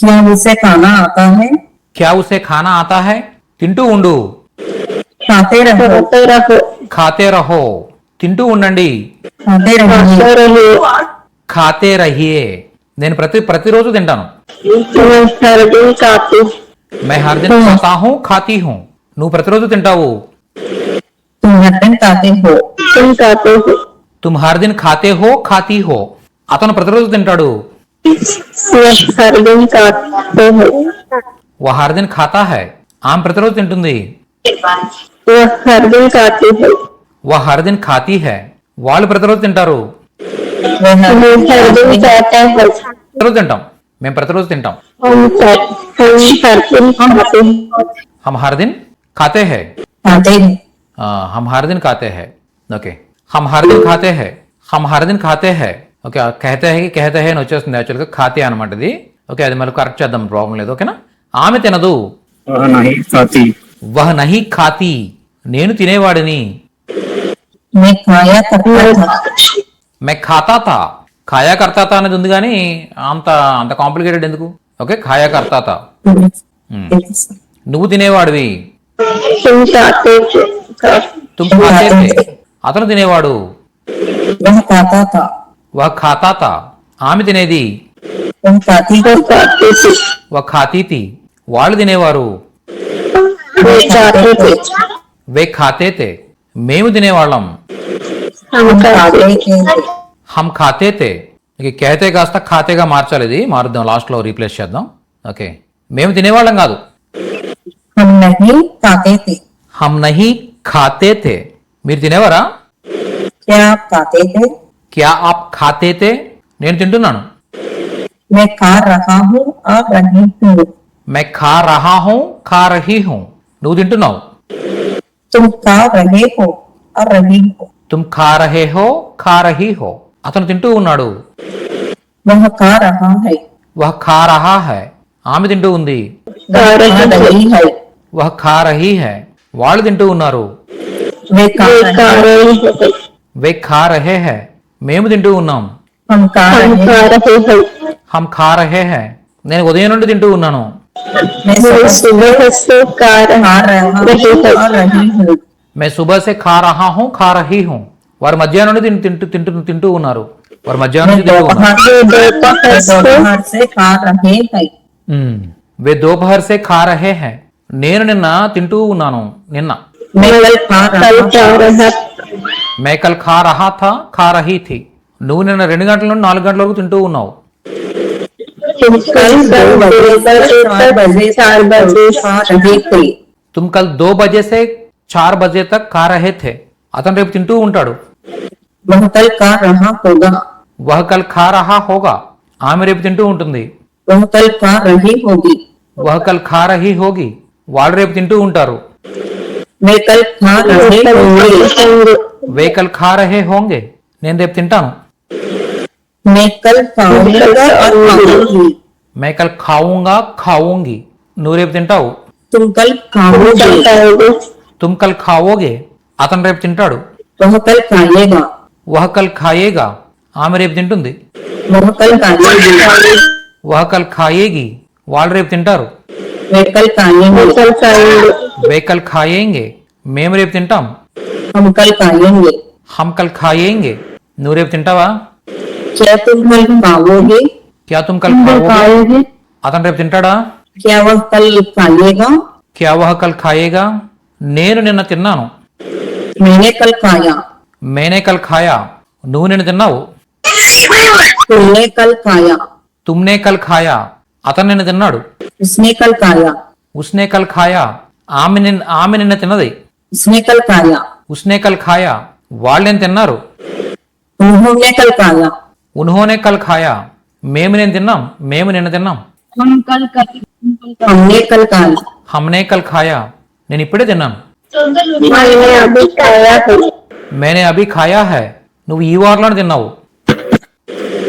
क्या उसे खाना आता है? క్యా ఉసే ఖానా ఆతా హై. తింటూ ఉండు. खाते रहो. ఖాతే రహో. తింటూ ఉండండి. खाते रहिए. ఖాతే రహియే. నేను ప్రతిరోజు తింటాను. मैं हर दिन खाता हूँ खाती हूँ. నువ్వు ప్రతిరోజు తింటావు. तुम हर दिन खाते हो. तुम हर दिन खाते हो खाती हो. అతను ప్రతిరోజు తింటాడు. वो हर दिन खाता है. ఆమె ప్రతిరోజు తింటుంది. वो हर दिन खाती है. వాళ్ళు ప్రతిరోజు తింటారు. ప్రతిరోజు తింటాం. మేము ప్రతిరోజు తింటాం. हम हर दिन खाते हैं. हम हर दिन खाते हैं. ఓకే, हम हर दिन खाते हैं. हम हर दिन खाते हैं. ఓకే, कहते हैं అని వచ్చేస్తుంది యాక్చువల్గా. ఖాతే అనమాట ఇది. ఓకే, అది మళ్ళీ కరెక్ట్ చేద్దాం, ప్రాబ్లం లేదు. ఓకేనా. ఆమె తినదు. వహ్ నహీ ఖాతీ. నేను తినేవాడిని. मैं खाया करता था. मैं खाता था. ఖాయా కర్తాత అనేది ఉంది కానీ అంత అంత కాంప్లికేటెడ్ ఎందుకు? ఓకే, ఖాయా కర్తాత. నువ్వు తినేవాడివి. तुम खाते थे తుమ్ ఖాతే థే. అతను తినేవాడు. वह खाता था, వహ్ ఖాతా తా. ఆమె తినేది. तुम खाती वो खाते थे వహ్ ఖాతీ థీ. వాళ్ళు తినేవారు. वो खाते थे వే ఖాతే తే. మేము తినేవాళ్ళం. हम खाते थे, హమ్ ఖాతే తే. ఇక కేతే కాస్త ఖాతేగా మార్చాలి, ఇది మారుద్దాం, లాస్ట్లో రీప్లేస్ చేద్దాం. ఓకే, మేము తినేవాళ్ళం కాదు. हम नहीं खाते थे, హమ్ నహీ ఖాతే తే. మీరు తినేవారా? क्या आप खाते थे? క్యా ఆప్ ఖాతే తే. నేను తింటున్నాను. मैं खा रहा हूँ और रही हूँ, మే ఖా రహా హూ ఖా రహీ హూ. నువ్వు తింటున్నావు. तुम खा रहे हो और रही हो, తుమ్ ఖా రహే హో ఖా రహీ హో. అతను తింటూ ఉన్నాడు. वह खा रहा है, వహ్ ఖా రహా హై. ఆమె తింటూ ఉంది. वह खा रही है, వహ్ ఖా రహీ హై. వాళ్ళు తింటూ ఉన్నారు. वे खा खा रहे रहे हैं వే ఖా రహే హై. మేము తింటూ ఉన్నాం. हम खा हम रहे खा रहे हैं హమ్ ఖా రహే హై. నేను ఉదయం నుండి తింటూ ఉన్నాను. मैं मैं सुबह से खा खा रही रहा हूँ और रही हूँ, మే సుబహ్ సే ఖా రహా హూ ఖా రహీ హూ. వారు మధ్యాహ్నం నుండి తింటూ తింటూ తింటూ ఉన్నారు. వారు మధ్యాహ్నం मैं నుంచి తింటూ ఉన్నారు. दोपहर से खा रहे हैं, వే దోపహర్ సే ఖా రహే హై. నేను నిన్న తింటూ ఉన్నాను. నిన్న. मैं कल खा रहा कल खा रहा మే కల్ ఖా రహా థా ఖా రహీ థీ. నువ్వు నిన్న 2 గంటల నుండి 4 గంటల వరకు తింటూ ఉన్నావు. तुम कल 4 बजे खा रहे थे, తుమ్ కల్ 2 బజే సే 4 బజే తక్ ఖా రహే థే. అతను రేపు తింటూ ఉంటాడు. वह कल खा रहा होगा, వహ్ కల్ ఖా రహా హోగా. ఆమె రేపు తింటూ ఉంటుంది. वह कल खा रही होगी, వహ్ కల్ ఖా రహీ హోగి. వాళ్ళు రేపు తింటూ ఉంటారు. मैं कल खा रहे होंगे, వే కల్ ఖా రహే హోంగే. నేను రేపు తింటాను. मैं कल खाऊंगा और खाऊंगी, మే కల్ ఖాऊंगा ఖాऊंगी. నువ్వు రేపు తింటావు. तुम कल खाओगे, తుమ్ కల్ ఖావోగే. అతను రేపు తింటాడు. वह कल खाएगा, వహ్ కల్ ఖాయేగా. ఆమె రేపు తింటుంది. वह कल खाएगी, వహ్ కల్ ఖాయేగి. వాళ్ళు రేపు తింటారు. वे कल खाएंगे, कल खाएंगे వే కల్ ఖాయేంగే. మేము రేపు తింటాం. हम कल खाएंगे, హమ్ కల్ ఖాయేంగే. నువ్వు రేపు తింటావా? क्या तुम कल खाओगे, క్యా తుమ్ కల్ ఖావోగే. खाएंगे అతను రేపు తింటాడా? क्या वह कल खाएगा, క్యా వహ్ కల్ ఖాయేగా. నేను నిన్న తిన్నాను. मैंने कल खाया, మేనే కల్ ఖాయా. నువ్వు నిన్న తిన్నావు. तुमने कल खाया, తుమ్నే కల్ ఖాయా. అతను నిన్న తిన్నాడు. उसने कल खाया, ఉస్నే కల్ ఖాయా. ఆమె నిన్న తిన్నది. उसने कल खाया, ఉస్నే కల్ ఖాయా. వాళ్ళేం తిన్నారు. उन्होंने कल खाया, ఉన్హోనే కల్ ఖాయా. మేము నేను తిన్నాం. మేము నిన్న తిన్నాం. हमने कल खाया, హమ్నే కల్ ఖాయా. నేను ఇప్పుడే తిన్నాను. मैंने अभी खाया है మేనే అభి ఖాయా హై. నువ్వు ఈ వారంలోనే తిన్నావు.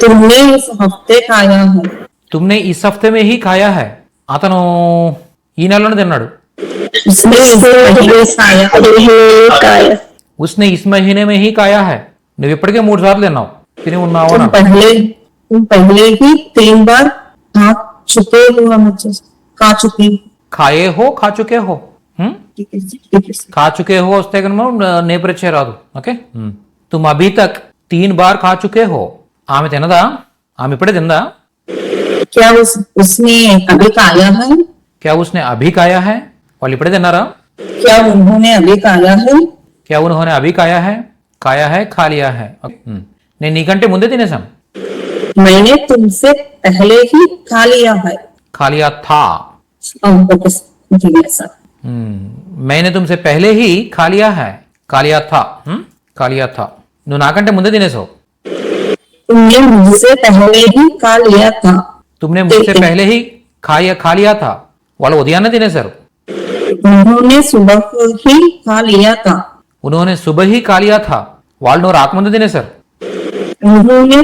तुमने इस हफ्ते खाया है, తుమ్నే ఈ హఫ్తే మే హీ ఖాయా హై. అతను ఈ నెలలోనే తిన్నాడు. उसने इस महीने खाया, खाया ఉస్నే ఇస్ మహీనే మే హీ ఖాయా హై. నువ్వు ఇప్పటికే 3 సార్లు తిన్నావు. తిని ఉన్నావు तुम पहले ही 3 बार खा चुके हो, मुझे खा चुके हो, ఖాయే హో ఖా చుకే హో. ठीक है, ठीक है। ఖా చుకే హో వస్తే కనుక నేపరిచే రాదు. ఓకే, తుమ్ అభీ తక్ 3 బార్ ఖా చుకే హో. ఆమె తినదా? ఆమె ఇప్పుడే తిందా? क्या उसने अभी खाया है, క్యా ఉస్నే అభీ ఖాయా హై. వాళ్ళు ఇప్పుడే తిన్నారా? क्या उन्होंने अभी खाया है, క్యా ఉన్హోనే అభీ ఖాయా హై. ఖాయా హై ఖా లియా హై. నేను నీకంటే ముందే తినేసాం. मैंने तुमसे पहले ही खा लिया है, ఖా లియా థా. ठीक है सर, मैंने तुमसे पहले ही खा लिया है. खा लिया था. खा लिया था. నువ్వు నాకంటే ముందే తినేసావు. तुमने मुझसे पहले ही खा लिया था, तुमने मुझसे पहले ही खा लिया था. వాళ్ళు ఉదయాన్నే తినేశారు. उन्होंने सुबह ही खा लिया था, उन्होंने सुबह ही खा लिया था. వాళ్ళు నువ్వు రాకముందే తినేశారు. उन्होंने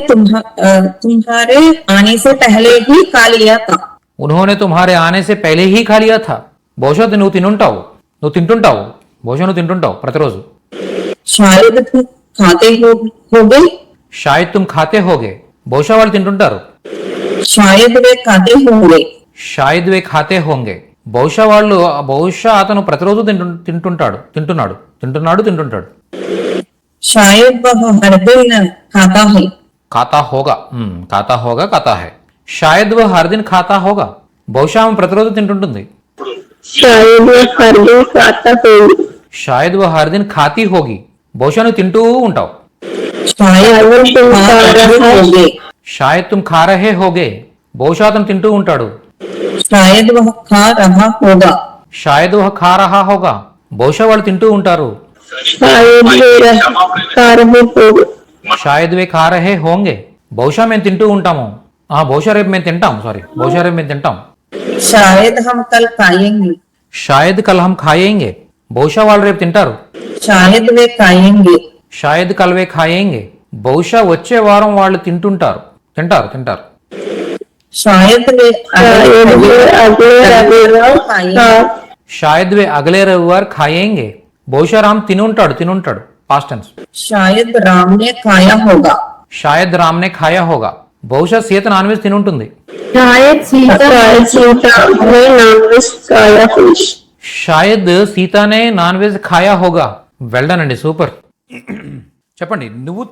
तुम्हारे आने से पहले ही खा लिया था, उन्होंने तुम्हारे आने से पहले ही खा लिया था. బహుశా నువ్వు తింటుంటావు. బహుశా నువ్వు తింటుంటావు ప్రతిరోజు. शायद तुम खाते होगे, शायद तुम खाते होगे. బహుశా వాళ్ళు తింటుంటారు. शायद वे खाते होंगे. షాయద్ వే ఖాతే హోంగే. బహుశా అతను ప్రతిరోజు తింటున్నాడు. शायद वह हर दिन खाता है. ఖాతా ఖాతా హై. షాయద్ వహ్ హర్ దిన్ ఖాతా హోగా. బహుశా ఆమె ప్రతిరోజు తింటుంటుంది. शायद वो हर दिन खाता होगी. షాయద్ వహ్ హర్ దిన్ ఖాతీ హోగి. బహుశా నువ్వు తింటూ ఉంటావు. शायद वो खा रहे होंगे. షాయద్ తుమ్ ఖా రహే హోగే. బహుశా అతను తింటూ ఉంటాడు. शायद वह खा रहा होगा. షాయద్ వహ్ ఖా రహా హోగా. బహుశా వాళ్ళు తింటూ ఉంటారు. शायद वे खा रहे होंगे. షాయద్ వే ఖా రహే హోంగే. బహుశా మేము తింటూ ఉంటాము. బహుశా రేపు మేము తింటాం. शायद हम कल खाएंगे. షాయద్ కల్ హమ్ ఖాయేంగే. బహుశా వాళ్ళు రేపు తింటారు. शायद वे खाएंगे. షాయద్ కల్ వే ఖాయేంగే. బహుశా వచ్చే వారం వాళ్ళు తింటారు. शायद वे షాయద్ వే అగలే రవివార్ ఖాయేంగే. బహుశా రామ్ తినుంటాడు. Past tense. शायद राम ने खाया होगा. షాయద్ రామ్ నే ఖాయా హోగా. బహుశా సీత నాన్ వెజ్ తినుంటుంది. शायद सीता ने नॉनवेज खाया होगी. షాయద్ సీతానే నాన్ వెజ్ ఖాయా హోగా. వెల్డన్ అండి, సూపర్. చెప్పండి నువ్వు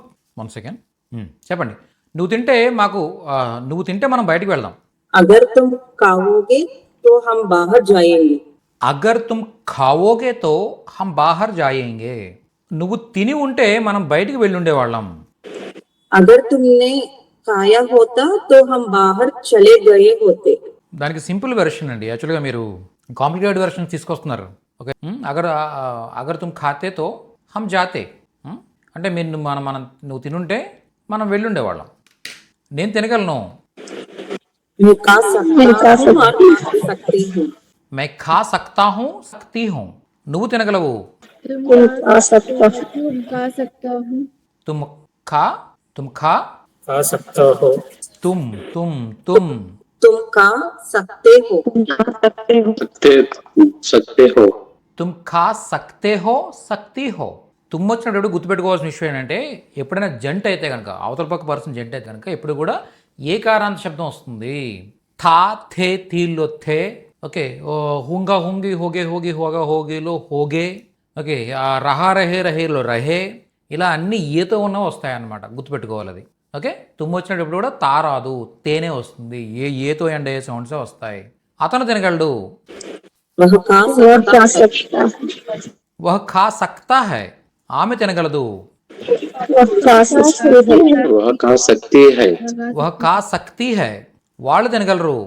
1 సెకండ్ చెప్పండి. నువ్వు తింటే మనం బయటికి వెళ్దాం. अगर तुम खाओगे तो हम बाहर जाएंगे. అగర్ తుమ్ ఖావోగే తో హమ్ బాహర్ జాయేంగే. నువ్వు తిని ఉంటే మనం బయటికి వెళ్ళుండేవాళ్ళం. अगर तुमने खाया होता तो हम बाहर चले गए होते. దానికి సింపుల్ వెర్షన్ అండి. యాక్చువల్గా మీరు కాంప్లికేటెడ్ వెర్షన్ తీసుకొస్తున్నారు. ఓకే, అగర్ తుమ్ ఖాతే తో హమ్ జాతే. అంటే నువ్వు తినుంటే మనం వెళ్ళుండేవాళ్ళం. నేను తినగలను. मैं खा सकती हूँ. మై ఖా సక్తా హూ సక్తీ హూ. నువ్వు తినగలవు. तुम खा सकता हूँ. తుమ్ ఖా खा सकता हो. తుమ్ तुम खा सकते हो. सकते हो. తుమ్ ఖా సక్తే హో సక్తీ హో. తుమ్ వచ్చినప్పుడు గుర్తుపెట్టుకోవాల్సిన విషయం ఏంటంటే ఎప్పుడైనా జంట అయితే కనుక, అవతల పక్క పర్సన్ జంట అయితే కనుక ఎప్పుడు కూడా ఏకారాంత శబ్దం వస్తుంది. థా థే తీల్లో థే. ఓకే, హుంగా హుంగి హోగే హోగి హోగా హోగేలో హోగే. ఓకే, రహా రహే రహేలో రహే. ఇలా అన్ని ఏతో ఉన్నవి వస్తాయన్నమాట, గుర్తుపెట్టుకోవాలి అది. ఓకే, తుమ్ము వచ్చినప్పుడు కూడా తా రాదు, తేనే వస్తుంది. ఏతో అండ్ ఏ సౌండ్సే వస్తాయి. అతను తినగలడు. వహ్ ఖా సక్తా హై. ఆమె తినగలదు. वह खा सकती है. వహ్ ఖా సక్తీ హై. వాళ్ళు తినగలరు.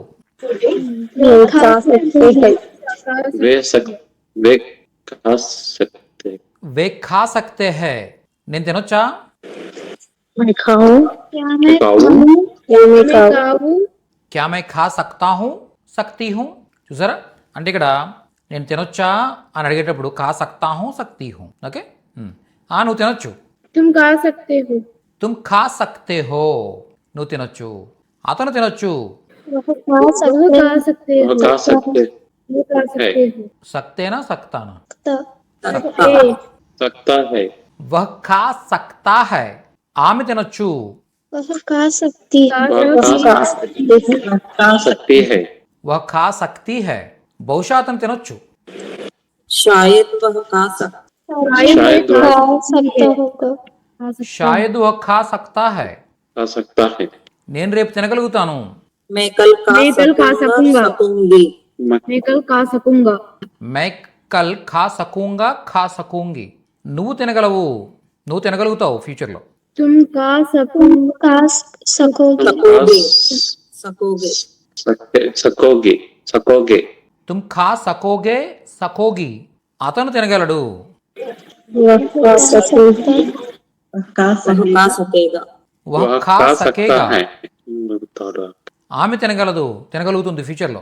वे खा सकते. వే ఖా సక్తే హై. నేను తినొచ్చా? मैं खाऊं. క్యా మై ఖా సక్తా హూ సక్తీ హూ. చూసారా, అంటే ఇక్కడ నేను తినొచ్చా అని అడిగేటప్పుడు ఖా సక్తా హూ సక్తీ హూ. ఓకే, నువ్వు తినొచ్చు. तुम खा सकते हो. తుమ్ ఖా సక్తే హో. నువ్వు తినొచ్చు. అతను తినొచ్చు. खा सकते वह खा सकते. సక్తేనా సక్తానా? सकता है. వహ్ ఖా సక్తా హై. ఆమె తినొచ్చు. खा सकती सकती है. వహ్ ఖా సక్తీ హై. బహుశా అతను తినొచ్చు. शायद वह खा सकता. शायद वह షాయద్ వహ్ ఖా సక్తా హై. खा सकता है. నేను రేపు తినగలుగుతాను. मैं कल खा सकूंगी. मैं कल खा सकूंगा. మై కల్ ఖా సకూంగా ఖా సకూంగి. నువ్వు తినగలుగుతావు ఫ్యూచర్లో. तुम खा सकोगे. सकोगे. తుమ్ ఖా సకోగే సకోగి. అతను తినగలడు. खा सकेगा. వహ్ ఖా సకేగా. है. ఆమె తినగలుగుతుంది ఫ్యూచర్లో.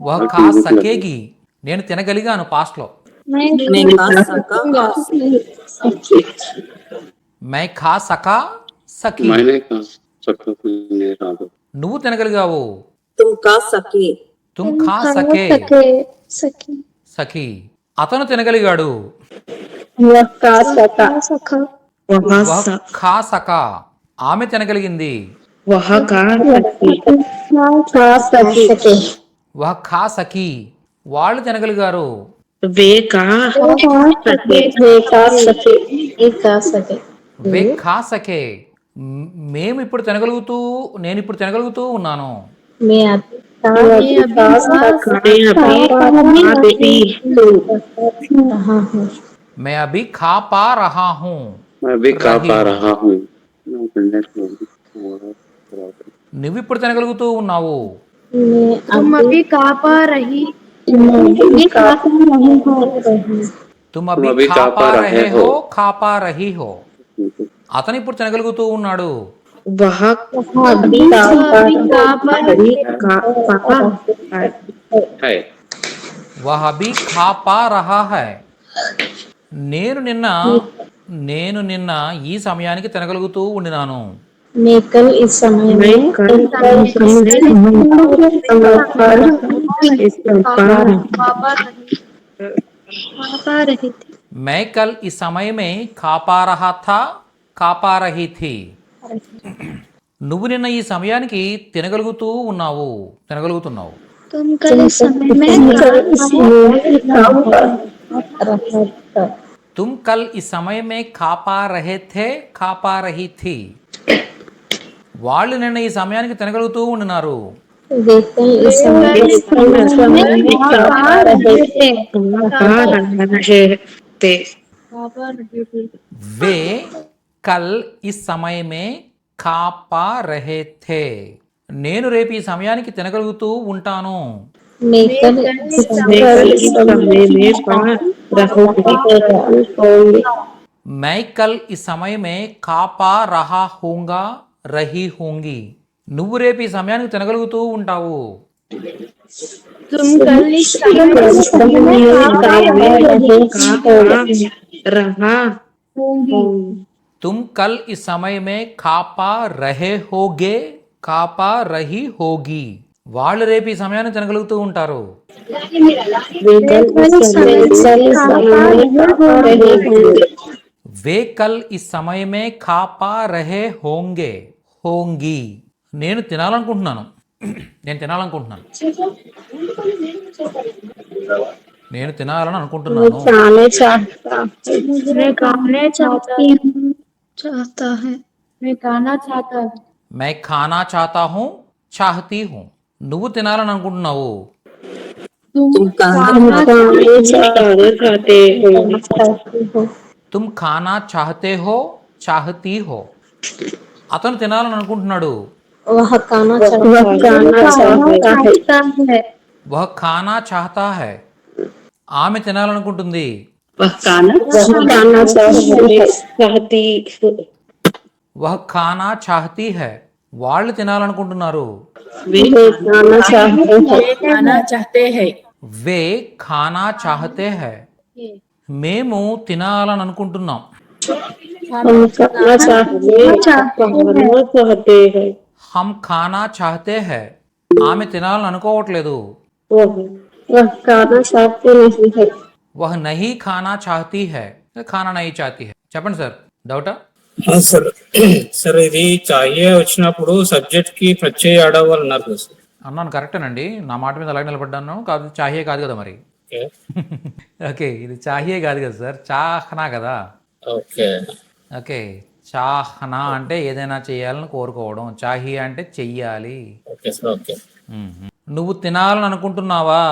వహ్ ఖా సకేగి. నేను తినగలిగాను పాస్ట్లో. मैं खा सकूंगा. మై ఖా సకా సఖీ. मैंने खा सकूंगा. నువ్వు తినగలిగావు. तुम खा सके. తుమ్ ఖా సకే సఖీ. అతను తినగలిగాడు. वह వహ్ ఖా సకా ఆమె తినగలిగింది. वह खा सकती వహ్ ఖా సకి వాళ్ళు తినగలిగారు. वे खा सकते వే ఖా సకే మేము ఇప్పుడు నేను ఇప్పుడు తినగలుగుతూ ఉన్నాను. मैं अभी మే అభి ఖా పా రహా హూ मैं भी खा रही पा हूँ. रहा हूँ నువ్వు ఇప్పుడు తినగలుగుతూ ఉన్నావు. तुम अभी खा पा रही తుమ్ అభి अभी ఖా పా రహే హో ఖా పా రహీ హో అతను ఇప్పుడు తినగలుగుతూ ఉన్నాడు. वह अभी खा पा है వహ్ అభి ఖా పా రహా హై నేను నిన్న ఈ సమయానికి తినగలుగుతూ ఉండినాను. मैं कल इस समय में पा रही थी मैं कल इस समय में खा पा रहा था खा पा रही थी నువ్వు నిన్న ఈ సమయానికి తినగలుగుతున్నావు. तुम कल इस समय में तुम कल इस समय में खा पा रहे थे खा पा रही थी వాళ్ళు నిన్న ఈ సమయానికి తినగలుగుతూ ఉండినారు. वे कल इस समय में खा पा रहे थे నేను రేపు ఈ సమయానికి తినగలుగుతూ ఉంటాను. मैं कल इस समय में खा पा रहा हूँगा रही होंगी నువ్వు రేపు ఈ సమయానికి తినగలుగుతూ ఉంటావు. तुम कल इस समय तुम कल इस समय में खा पा रहे होगे खा पा रही होगी వాళ్ళు రేపు ఈ సమయాన్ని తినగలుగుతూ ఉంటారు. वे कल इस समय में खा पा रहे होंगे होंगी నేను తినాలనుకుంటున్నాను. నేను తినాలని అనుకుంటున్నాను. मैं खाना चाहता है मैं खाना चाहता हूँ मैं खाना चाहता हूँ चाहती हूँ నువ్వు తినాలని అనుకుంటున్నావు. तुम तुम खाना चाहते हो चाहती हो అతను తినాలని అనుకుంటున్నాడు. वह खाना वह खाना चाहता है ఆమె తినాలనుకుంటుంది. वह खाना चाहती है వాళ్ళు తినాలనుకుంటున్నారు. खाना चाहते हैं వే ఖానా చాహతే హై మేము తినాలని అనుకుంటున్నాం. హమ్ ఖానా చాహతే హై ఆమె తినాలని అనుకోవట్లేదు. వహ్ నహీ ఖానా చాహతీ హై ఖానా నహీ చాహతీ హై. చెప్పండి సార్, డౌటా? సార్ సార్ ఇది చాయే వచ్చినప్పుడు సబ్జెక్ట్ కి ప్రత్యయ ఆడవాలన్నారు కదా సార్. అన్నాను, కరెక్టేనండి. నా మాట మీద అలాగే నిలబడ్డాను. కాదు, చాహియే కాదు కదా మరి. ఓకే ఓకే, ఇది చాహియే కాదు కదా సార్, చాహనా కదా. ఓకే ఓకే, చాహనా అంటే ఏదైనా చేయాలని కోరుకోవడం, చాహియా అంటే చెయ్యాలి. Okay sir okay. నువ్వు తినాలని అనుకుంటున్నావా?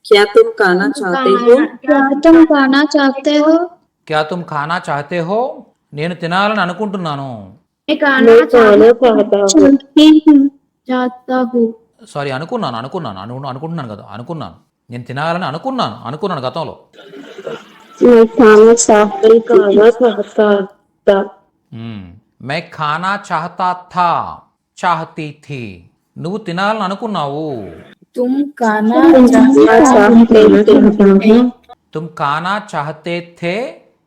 क्या तुम खाना चाहते हो क्या तुम खाना चाहते हो క్యా తుమ్ ఖానా చాహతే హో నేను తినాలని అనుకుంటున్నాను. मैं खाना चाहता हूँ సారీ, అనుకుంటున్నాను కదా, అనుకున్నాను. నేను తినాలని అనుకున్నాను గతంలో. मैं खाना चाहता मै ఖానా చాహతా థా చాహతీ థీ నువ్వు తినాలని అనుకున్నావు. तुम खाना తుమ్ ఖానా చాహతే థే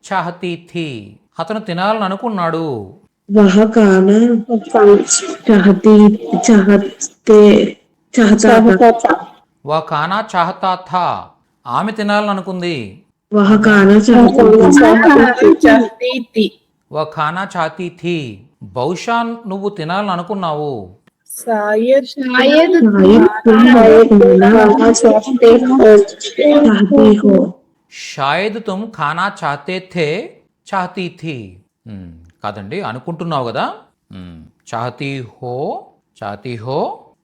చాహతీ థీ అతను తినాలని అనుకున్నాడు. वह खाना चाहता వా ఖానా చాహతా థా ఆమె తినాలని అనుకుంది. वह खाना चाहती थी వా ఖానా చాతీ థీ బహుశా నువ్వు తినాలని అనుకున్నావు शायद शायद तुम खाना चाहती हो షాయద్ తుమ్ ఖానా చాతే థే చాతీ థీ కాదండి అనుకుంటున్నావు కదా చాతీ హో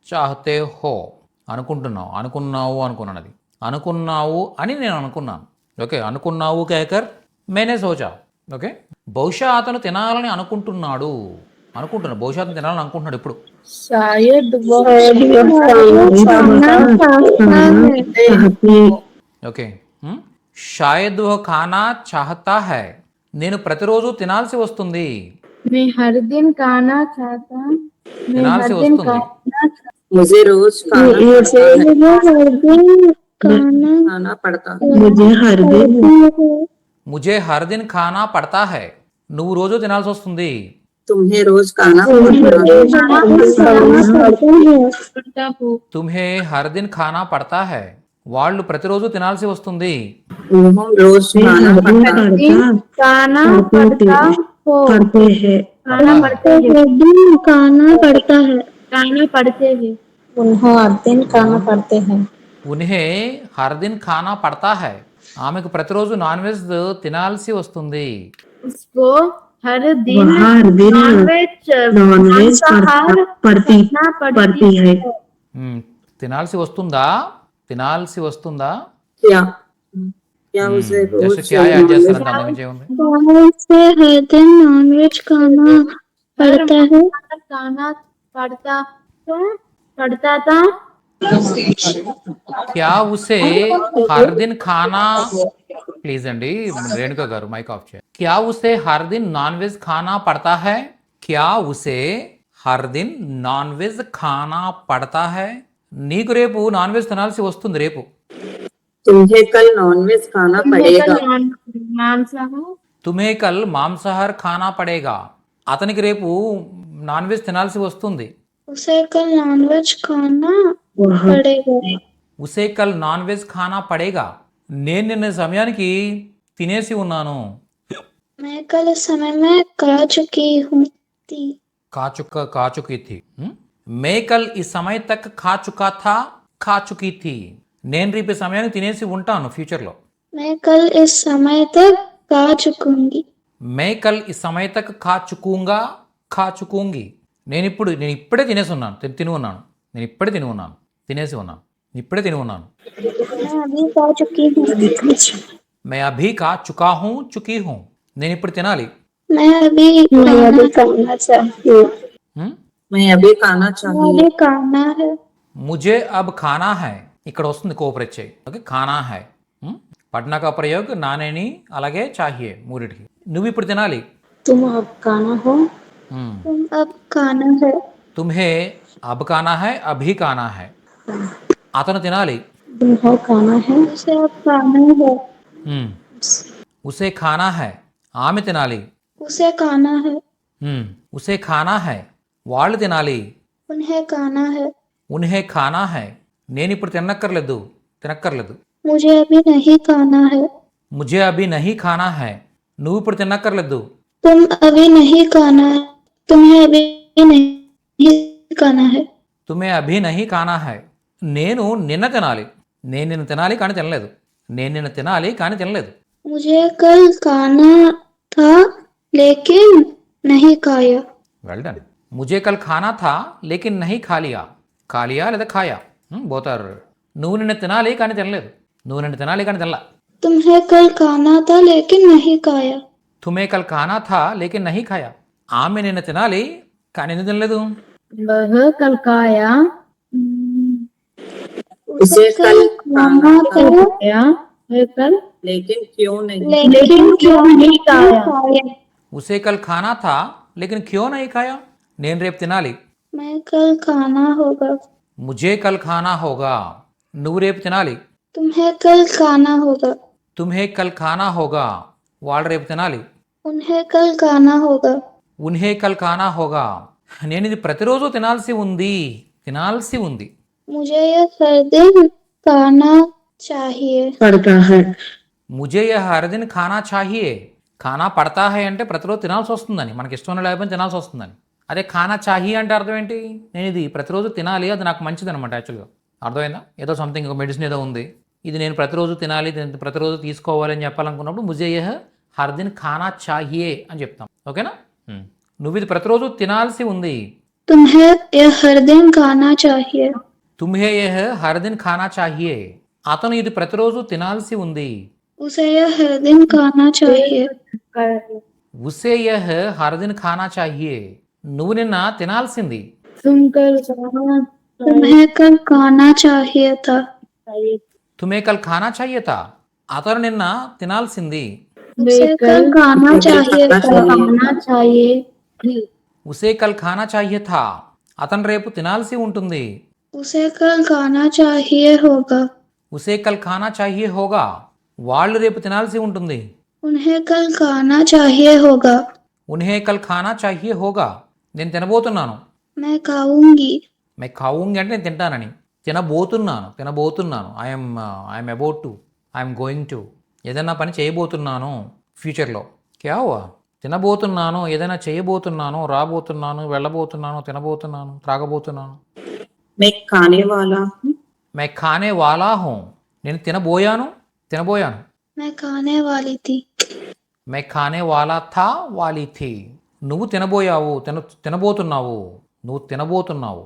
చాహతే హో అనుకున్నావు అనుకున్నాను అది అనుకున్నావు అని నేను అనుకున్నాను ఓకే అనుకున్నావు కేకర్ మేనే సోచా ఓకే బహుశా అతను తినాలని అనుకుంటున్నాడు బహుశా అతను తినాలని అనుకుంటున్నాడు ఇప్పుడు शायद वो चाहती ఓకే షాయద్ వహ్ ఖానా చాహతా హై నేను ప్రతిరోజు తినాల్సి వస్తుంది मैं हर दिन खाना चाहता मैं తినాల్సి हर दिन వస్తుంది मुझे रोज खाना पड़ता मुझे హర్ దిన్ ఖానా పడతా హై నువ్వు రోజు తినాల్సి వస్తుంది तुम्हें रोज खाना पड़ता हूँ తుమ్హే హర్ దిన్ ఖానా పడతా హై వాళ్ళు ప్రతిరోజు తినాల్సి వస్తుంది रोज खाना खाना पड़ता हो पड़ते हैं खाना पड़ते हैं खाना पड़ता है खाना पड़ते हैं उन्हें हर दिन खाना पड़ते हैं ఉన్హే హర్ దిన్ ఖానా పడతా హై ఆమెకు ప్రతిరోజు నాన్ వెజ్ తినాల్సి వస్తుంది उसको हर दिन हर दिन नॉनवेज मांसाहार पड़ती खाना पड़ती है తినాల్సి వస్తుందా क्या क्या उसे रोज జస్ట్ క్యా యాడ్ చేస్తారంటే అంతకుమించి ఏముంది से हर दिन नॉनवेज खाना पड़ता है खाना पड़ता था క్యా ఉసే హర్ దిన్ ఖానా ప్లీజ్ అండి రేణుకా గారు మైక్ ఆఫ్ చేయండి క్యా ఉసే హర్ దిన్ నాన్ వెజ్ ఖానా పడతా హై క్యా ఉసే హర్ దిన్ నాన్ వెజ్ ఖానా పడతా హై నీకు రేపు నాన్ వెజ్ తినాల్సి వస్తుంది రేపు तुम्हें कल नॉनवेज खाना पड़ेगा मांसाहार తుమే కల్ మాంసాహార్ ఖానా పడేగా అతనికి రేపు నాన్ వెజ్ తినాల్సి వస్తుంది उसे कल नॉनवेज खाना पड़ेगा ఉసే కల్ నాన్ వెజ్ ఖానా పడేగా నేను నిన్న సమయానికి తినేసి ఉన్నాను मैं कल इस समय में खा चुकी हूँ थी కాచుకి థీ మే కల్ ఈ సమయ తక్ ఖా చుకీ థీ నేను రేపు ఈ సమయానికి తినేసి ఉంటాను ఫ్యూచర్లో मैं कल इस समय तक खा चुकूंगी మే కల్ ఈ సమయ తక్ ఖా చుకూంగి నేను ఇప్పుడే తినేసి ఉన్నాను తిని ఉన్నాను తినేసి ఉన్నాను ఇప్పుడే తిని ఉన్నాను मैं अभी खा चुकी हूँ మే అభీ కా చుకీ హూ నేను ఇప్పుడు తినాలి मैं अभी खाना चाहिए मैं अभी खाना चाहिए मुझे खाना है ముజే అబ్ ఖానా హై ఇక్కడ వస్తుంది కోపరచ్చే ఓకే ఖానా హై పట్నా కా ప్రయోగ్ నానేని అలాగే చాహియే మూడిటికి నువ్వు ఇప్పుడు తినాలి तुम अब खाना हो तुम अब खाना है తుమ్హే అబ్ ఖానా హై అభీ ఖానా హై అతను తినాలి तुम्हें खाना है उसे अब खाना है ఉసే ఖానా హై ఆమె తినాలి उसे खाना है ఉసే ఖానా హై వాళ్ళు తినాలి उन्हें खाना है ఉన్హే ఖానా హై నేను ఇప్పుడు తినక్కర్లేదు मुझे अभी नहीं खाना है ముజే అభి నహీ ఖానా హై నువ్వు ఇప్పుడు తినక్కర్లేదు तुम अभी नहीं खाना है तुम्हें अभी नहीं खाना है తుమే అభి నహీ ఖానా హై నేను నిన్న తినాలి కానీ తినలేదు मुझे कल खाना था लेकिन नहीं खाया వెల్ డన్ ముజే కల్ ఖానా థా లేకిన్ నహీ ఖా లియా లేదా ఖాయా బోతార్ నువ్వు నిన్న తినాలి కానీ తినలా तुम्हें कल खाना था लेकिन नहीं खाया తుమే కల్ ఖానా థా లేకిన్ నహీ ఖాయా ఆమె నిన్న తినాలి కానీ ఎందుకు తినలేదు वह कल खाया उसे कल खाना था खाया वह कल लेकिन क्यों नहीं खाया ఉసే కల్ ఖానా థా లేకిన్ క్యో నహీ ఖాయా నేను రేపు తినాలి मैं कल खाना होगा ముజే కల్ ఖానా హోగా నువ్వు రేపు తినాలి तुम्हें कल खाना होगा తుమ్హే కల్ ఖానా హోగా వాళ్ళు రేపు తినాలి उन्हें कल खाना होगा ఉన్హే కల్ ఖానా హోగా నేను ఇది ప్రతిరోజు తినాల్సి ఉంది मुझे यह हर दिन खाना चाहिए पड़ता है ముజే యహ్ హర్ దిన్ ఖానా చాహియే. ఖానా పడతా హై అంటే ప్రతిరోజు తినాల్సి వస్తుందని, మనకి ఇష్టం లేకపోతే తినాల్సి వస్తుందని. అదే ఖానా చాహియే అంటే అర్థం ఏంటి? నేను ఇది ప్రతిరోజు తినాలి, అది నాకు మంచిది అనమాట. యాక్చువల్గా అర్థమైందా? ఏదో సంథింగ్ మెడిసిన్ ఏదో ఉంది, ఇది నేను ప్రతిరోజు తినాలి, ప్రతిరోజు తీసుకోవాలి అని చెప్పాలనుకున్నప్పుడు ముజే యహ్ హర్ దిన్ ఖానా చాహియే అని చెప్తాం. ఓకేనా? నువ్వు ఇది ప్రతిరోజు తినాల్సి ఉంది. तुम्हें यह हर दिन खाना चाहिए. తుమ్హే యహ్ హర్ దిన్ ఖానా చాహియే. అతను ఇది ప్రతిరోజు తినాల్సి ఉంది. उसे यह हर दिन खाना चाहिए. ఉసే యహ్ హర్ దిన్ ఖానా చాహియే. నువ్వు నిన్న తినాల్సింది. तुम्हें कल खाना चाहिए था. తుమే కల్ ఖానా చాహియే తా. అతను నిన్న తినాల్సింది. उसे कल खाना चाहिए था. ఉసే కల్ ఖానా చాహియే థా. అతను రేపు తినాల్సి ఉంటుంది. उसे कल खाना चाहिए होगा. ఉసే కల్ ఖానా చాహియే హోగా. వాళ్ళు రేపు తినాల్సి ఉంటుంది. उन्हें कल खाना चाहिए होगा. ఉన్హే కల్ ఖానా చాహియే హోగా. నేను తినబోతున్నాను. मैं खाऊंगी. మే ఖాऊंगी అంటే నేను తింటానని. తినబోతున్నాను. I'm about to, I'm going to. ఏదైనా పని చేయబోతున్నాను ఫ్యూచర్లో. క్యా హువా? తినబోతున్నాను, ఏదైనా చేయబోతున్నాను, రాబోతున్నాను, వెళ్ళబోతున్నాను, తినబోతున్నాను, త్రాగబోతున్నాను. मैं खाने वाला हूँ. మే ఖానే వాలా హూ. నేను తినబోయాను. मैं खाने वाली थी. మే ఖానే వాలా థా వాలీ థీ. నువ్వు తినబోయావు, తినబోతున్నావు. నువ్వు తినబోతున్నావు.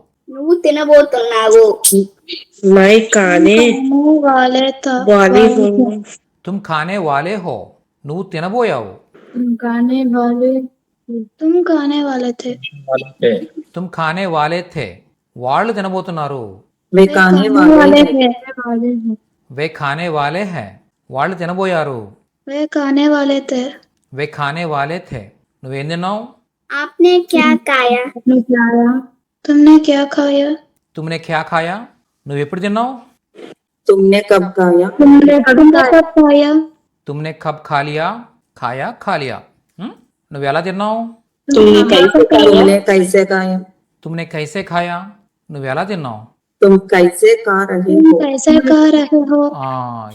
मैं खाने खाने वाले था. वाली हूँ. తుమ్ ఖానే వాలే హో. నువ్వు తినబోయావు. तुम खाने वाले थे. తుమ్ ఖానే వాలే థే. వాళ్ళు తినబోతున్నారు. वे खाने वाले हैं. వే ఖానే వాలే హే. వాళ్ళు తినబోయారు. वे खाने वाले थे. వే ఖానే వాలే థే. నువ్వేం తిన్నావు? आपने क्या खाया? तुमने क्या खाया? తుమ్నే క్యా ఖాయా. నువ్వు ఎప్పుడు తిన్నావు? तुमने कब खाया? तुमने कब खाया? తుమ్నే కబ్ ఖా లియా. ఖా లియా. నువ్వు ఎలా తిన్నావు? तुमने कैसे खाया? తుమ్నే కైసే ఖాయా. నువ్వు ఎలా తిన్నావు? तुम कैसे खा रहे तुम हो? कैसे खा रहे हो?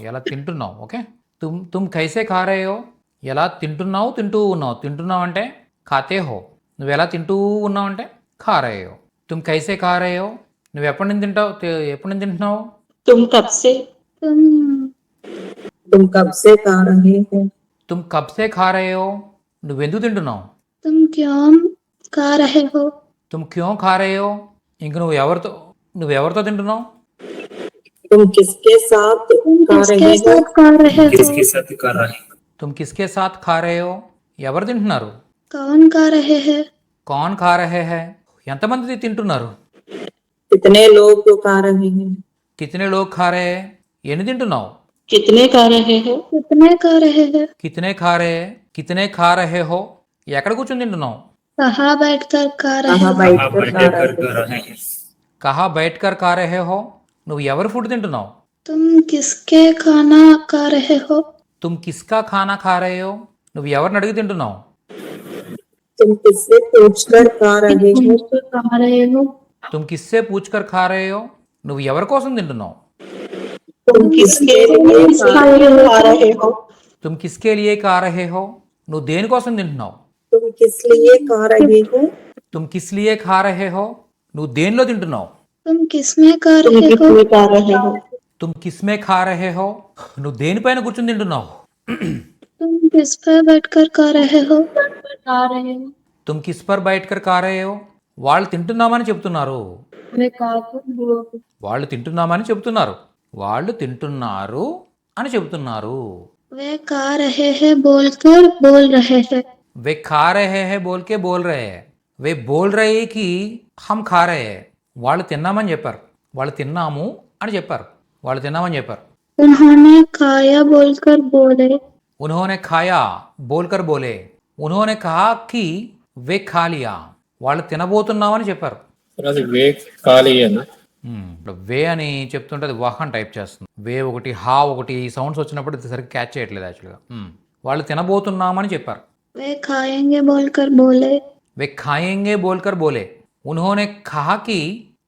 ఎలా తింటున్నావు. ఓకే. తుమ్ కైసే ఖా రహే హో. ఎలా తింటున్నావు, తింటూ అంటే ఖాతే హో. నువ్వు ఎలా తింటూ ఉన్నావు అంటే ఖా రహే హో. తుమ్ కైసే ఖా రహే హో. నువ్వు ఎప్పటి నుంచి తింటున్నావు? तुम कब से खा रहे हो? తుమ్ కబ్ సే ఖా రహే హో. నువ్వెందుకు తింటున్నావు? तुम क्यों खा रहे हो? తుమ్ క్యో ఖా రహే హో. ఇంక నువ్వెవరితో తింటున్నావు? तुम किसके साथ खा रहे किसके हो? साथ खा रहे हो? తుమ్ కిస్కే సాత్ ఖా రహే హో. ఎవరు తింటున్నారు? कौन खा रहे हैं? కౌన్ ఖా రహే హై. ఎంతమంది తింటున్నారు? कितने लोग खा रहे हैं? కితనే లోగ్ ఖా రహే హై. ఎన్ని తింటున్నావు? कितने खा रहे हैं? कितने खा रहे हैं? కితనే ఖా రహే హో. ఎక్కడ కూర్చొని తింటున్నావు? कहाँ बैठकर खा रहे कहाँ हो? बैठकर खा रहे हैं? కహా బైట్ కర్ ఖా రహే హో. నువ్వు ఎవరి ఫుడ్ తింటున్నావు? तुम किसके खाना खा रहे हो? తుమ్ కిస్కా ఖానా ఖా రహే హో. నువ్వు ఎవరిని అడిగి తింటున్నావు? तुम किससे पूछकर खा रहे हो? खा रहे हो? తుమ్ కిస్సే పూచ్ కర్ ఖా రహే హో. నువ్వు ఎవరి కోసం తింటున్నావు? तुम किसके लिए खा रहे हो? తుమ్ కిస్కే లియే ఖా రహే హో. నువ్వు దేనికోసం తింటున్నావు? तुम किस लिए खा रहे हो? తుమ్ కిస్ లియే ఖా రహే హో. నువ్వు దేనిలో తింటున్నావు? तुम किसमें खा रहे हो? खा रहे हो? తుమ్ కిస్మే ఖా రహే హో. నువ్వు దేనిపైన కూర్చొని తింటున్నావు? तुम किस पर बैठकर खा रहे हो? खा रहे हो? తుమ్ కిస్ పర్ బైట్ కర్ ఖా రహే హో. వాళ్ళు తింటున్నామని చెప్తున్నారు. వాళ్ళు తింటున్నారు అని చెబుతున్నారు. वे खा रहे हैं बोलकर बोल रहे हैं. वे खा रहे हैं बोल के बोल रहे हैं. वे बोल रहे हैं कि हम खा रहे हैं. వాళ్ళు తిన్నామని చెప్పారు. వాళ్ళు తిన్నాము అని చెప్పారు. उन्होंने खाया बोलकर बोले. उन्होंने खाया बोलकर बोले. उन्होंने कहा कि वे खा लिया. వాళ్ళు తినబోతున్నామని చెప్పారు. అది వే ఖాళీ అన్న. ఇప్పుడు వే అని చెప్తుంటే అది వాహ్ అని టైప్ చేస్తుంది. వే ఒకటి, హా ఒకటి, ఈ సౌండ్స్ వచ్చినప్పుడు ఇది సరిగ్గా క్యాచ్ చేయట్లేదు యాక్చువల్గా. వాళ్ళు తినబోతున్నామని చెప్పారు. वे खाएंगे बोलकर बोले. वे खाएंगे बोलकर बोले. उन्होंने कहा कि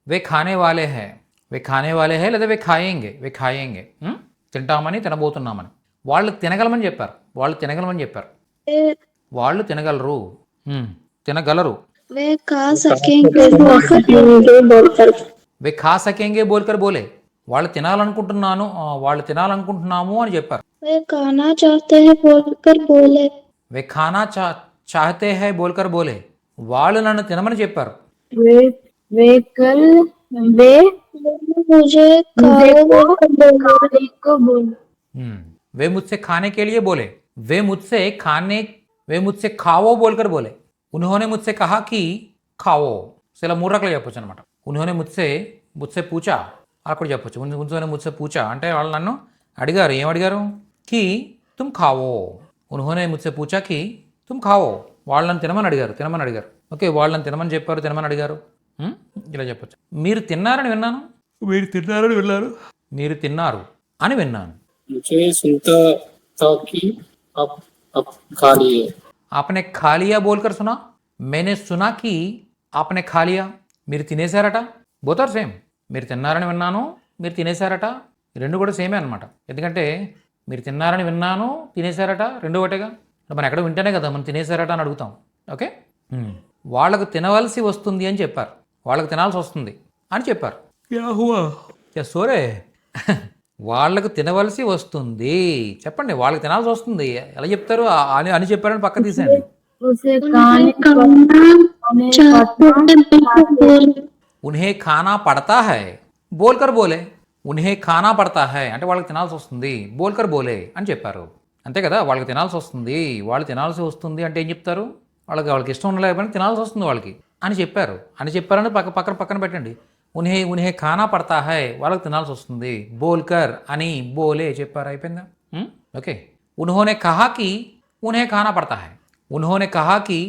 वे खाने वाले हैं. లేదా వే ఖాయేంగే తింటామని, తినబోతున్నామని. వాళ్ళు తినగలమని చెప్పారు. వాళ్ళు తినగలమని చెప్పారు. वे వాళ్ళు తినగలరు. తినగలరు. वे खा सकेंगे बोलकर వే ఖా సకేంగే బోల్కర్ బోలే. వాళ్ళు తినాలనుకుంటున్నాను వాళ్ళు తినాలనుకుంటున్నాము అని చెప్పారు. वे खाना चाहते हैं बोलकर बोले వే ఖానా చాహతే హై బోల్కర్ బోలే. వాళ్ళు నన్ను తినమని చెప్పారు. वे कल वे मुझे खाओ बोलकर बोले खाने को बोले वे मुझसे खाने के लिए बोले. वे मुझसे खाओ बोलकर बोले. उन्होंने मुझसे कहा कि खाओ. సో ఇలా 3 రకాలు చెప్పొచ్చు అనమాట. उन्होंने मुझसे पूछा అలా కూడా చెప్పొచ్చు. उन्होंने मुझसे पूछा అంటే వాళ్ళు నన్ను అడిగారు. ఏం అడిగారు? कि तुम खाओ. उन्होंने मुझसे पूछा कि तुम खाओ. వాళ్ళని తినమని అడిగారు. ఓకే, వాళ్ళని తినమని చెప్పారు, తినమని అడిగారు. ఇలా చెప్పొచ్చు. మీరు తిన్నారని విన్నాను. మీరు తిన్నారు అని విన్నాను. मुझे सुनता था कि आप खा लिए. आपने खा लिया बोलकर सुना. मैंने सुना कि आपने खा लिया. మీరు తినేశారట. Both are same. మీరు తిన్నారని విన్నాను, మీరు తినేశారట, రెండు కూడా సేమే అనమాట. ఎందుకంటే మీరు తిన్నారని విన్నాను, తినేశారట రెండు ఒకటేగా. మనం ఎక్కడ వింటేనే కదా మనం తినేశారట అని అడుగుతాం. ఓకే, వాళ్ళకు తినవలసి వస్తుంది అని చెప్పారు. వాళ్ళకు తినాల్సి వస్తుంది అని చెప్పారు. సోరే వాళ్ళకు తినవలసి వస్తుంది చెప్పండి. వాళ్ళకి తినాల్సి వస్తుంది ఎలా చెప్తారు? అని చెప్పారని పక్క తీసేయండి. उसे ఉన్హే ఖానా పడతా హై బోల్కర్ బోలే. ఉన్హే ఖానా పడతా హై అంటే వాళ్ళకి తినాల్సి వస్తుంది, బోల్కర్ బోలే అని చెప్పారు. అంతే కదా, వాళ్ళకి తినాల్సి వస్తుంది. వాళ్ళు తినాల్సి వస్తుంది అంటే ఏం చెప్తారు? వాళ్ళకి ఇష్టం ఉండలేకపోయినా తినాల్సి వస్తుంది వాళ్ళకి అని చెప్పారు. చెప్పారని పక్కన పెట్టండి. ఉన్హే ఖానా పడతా హై వాళ్ళకి తినాల్సి వస్తుంది, బోల్కర్ అని బోలే చెప్పారు. అయిపోయిందా? ఓకే. ఉన్హోనే కహా కి ఉన్హే ఖానా పడతా హై. ఉన్హోనే కహా కి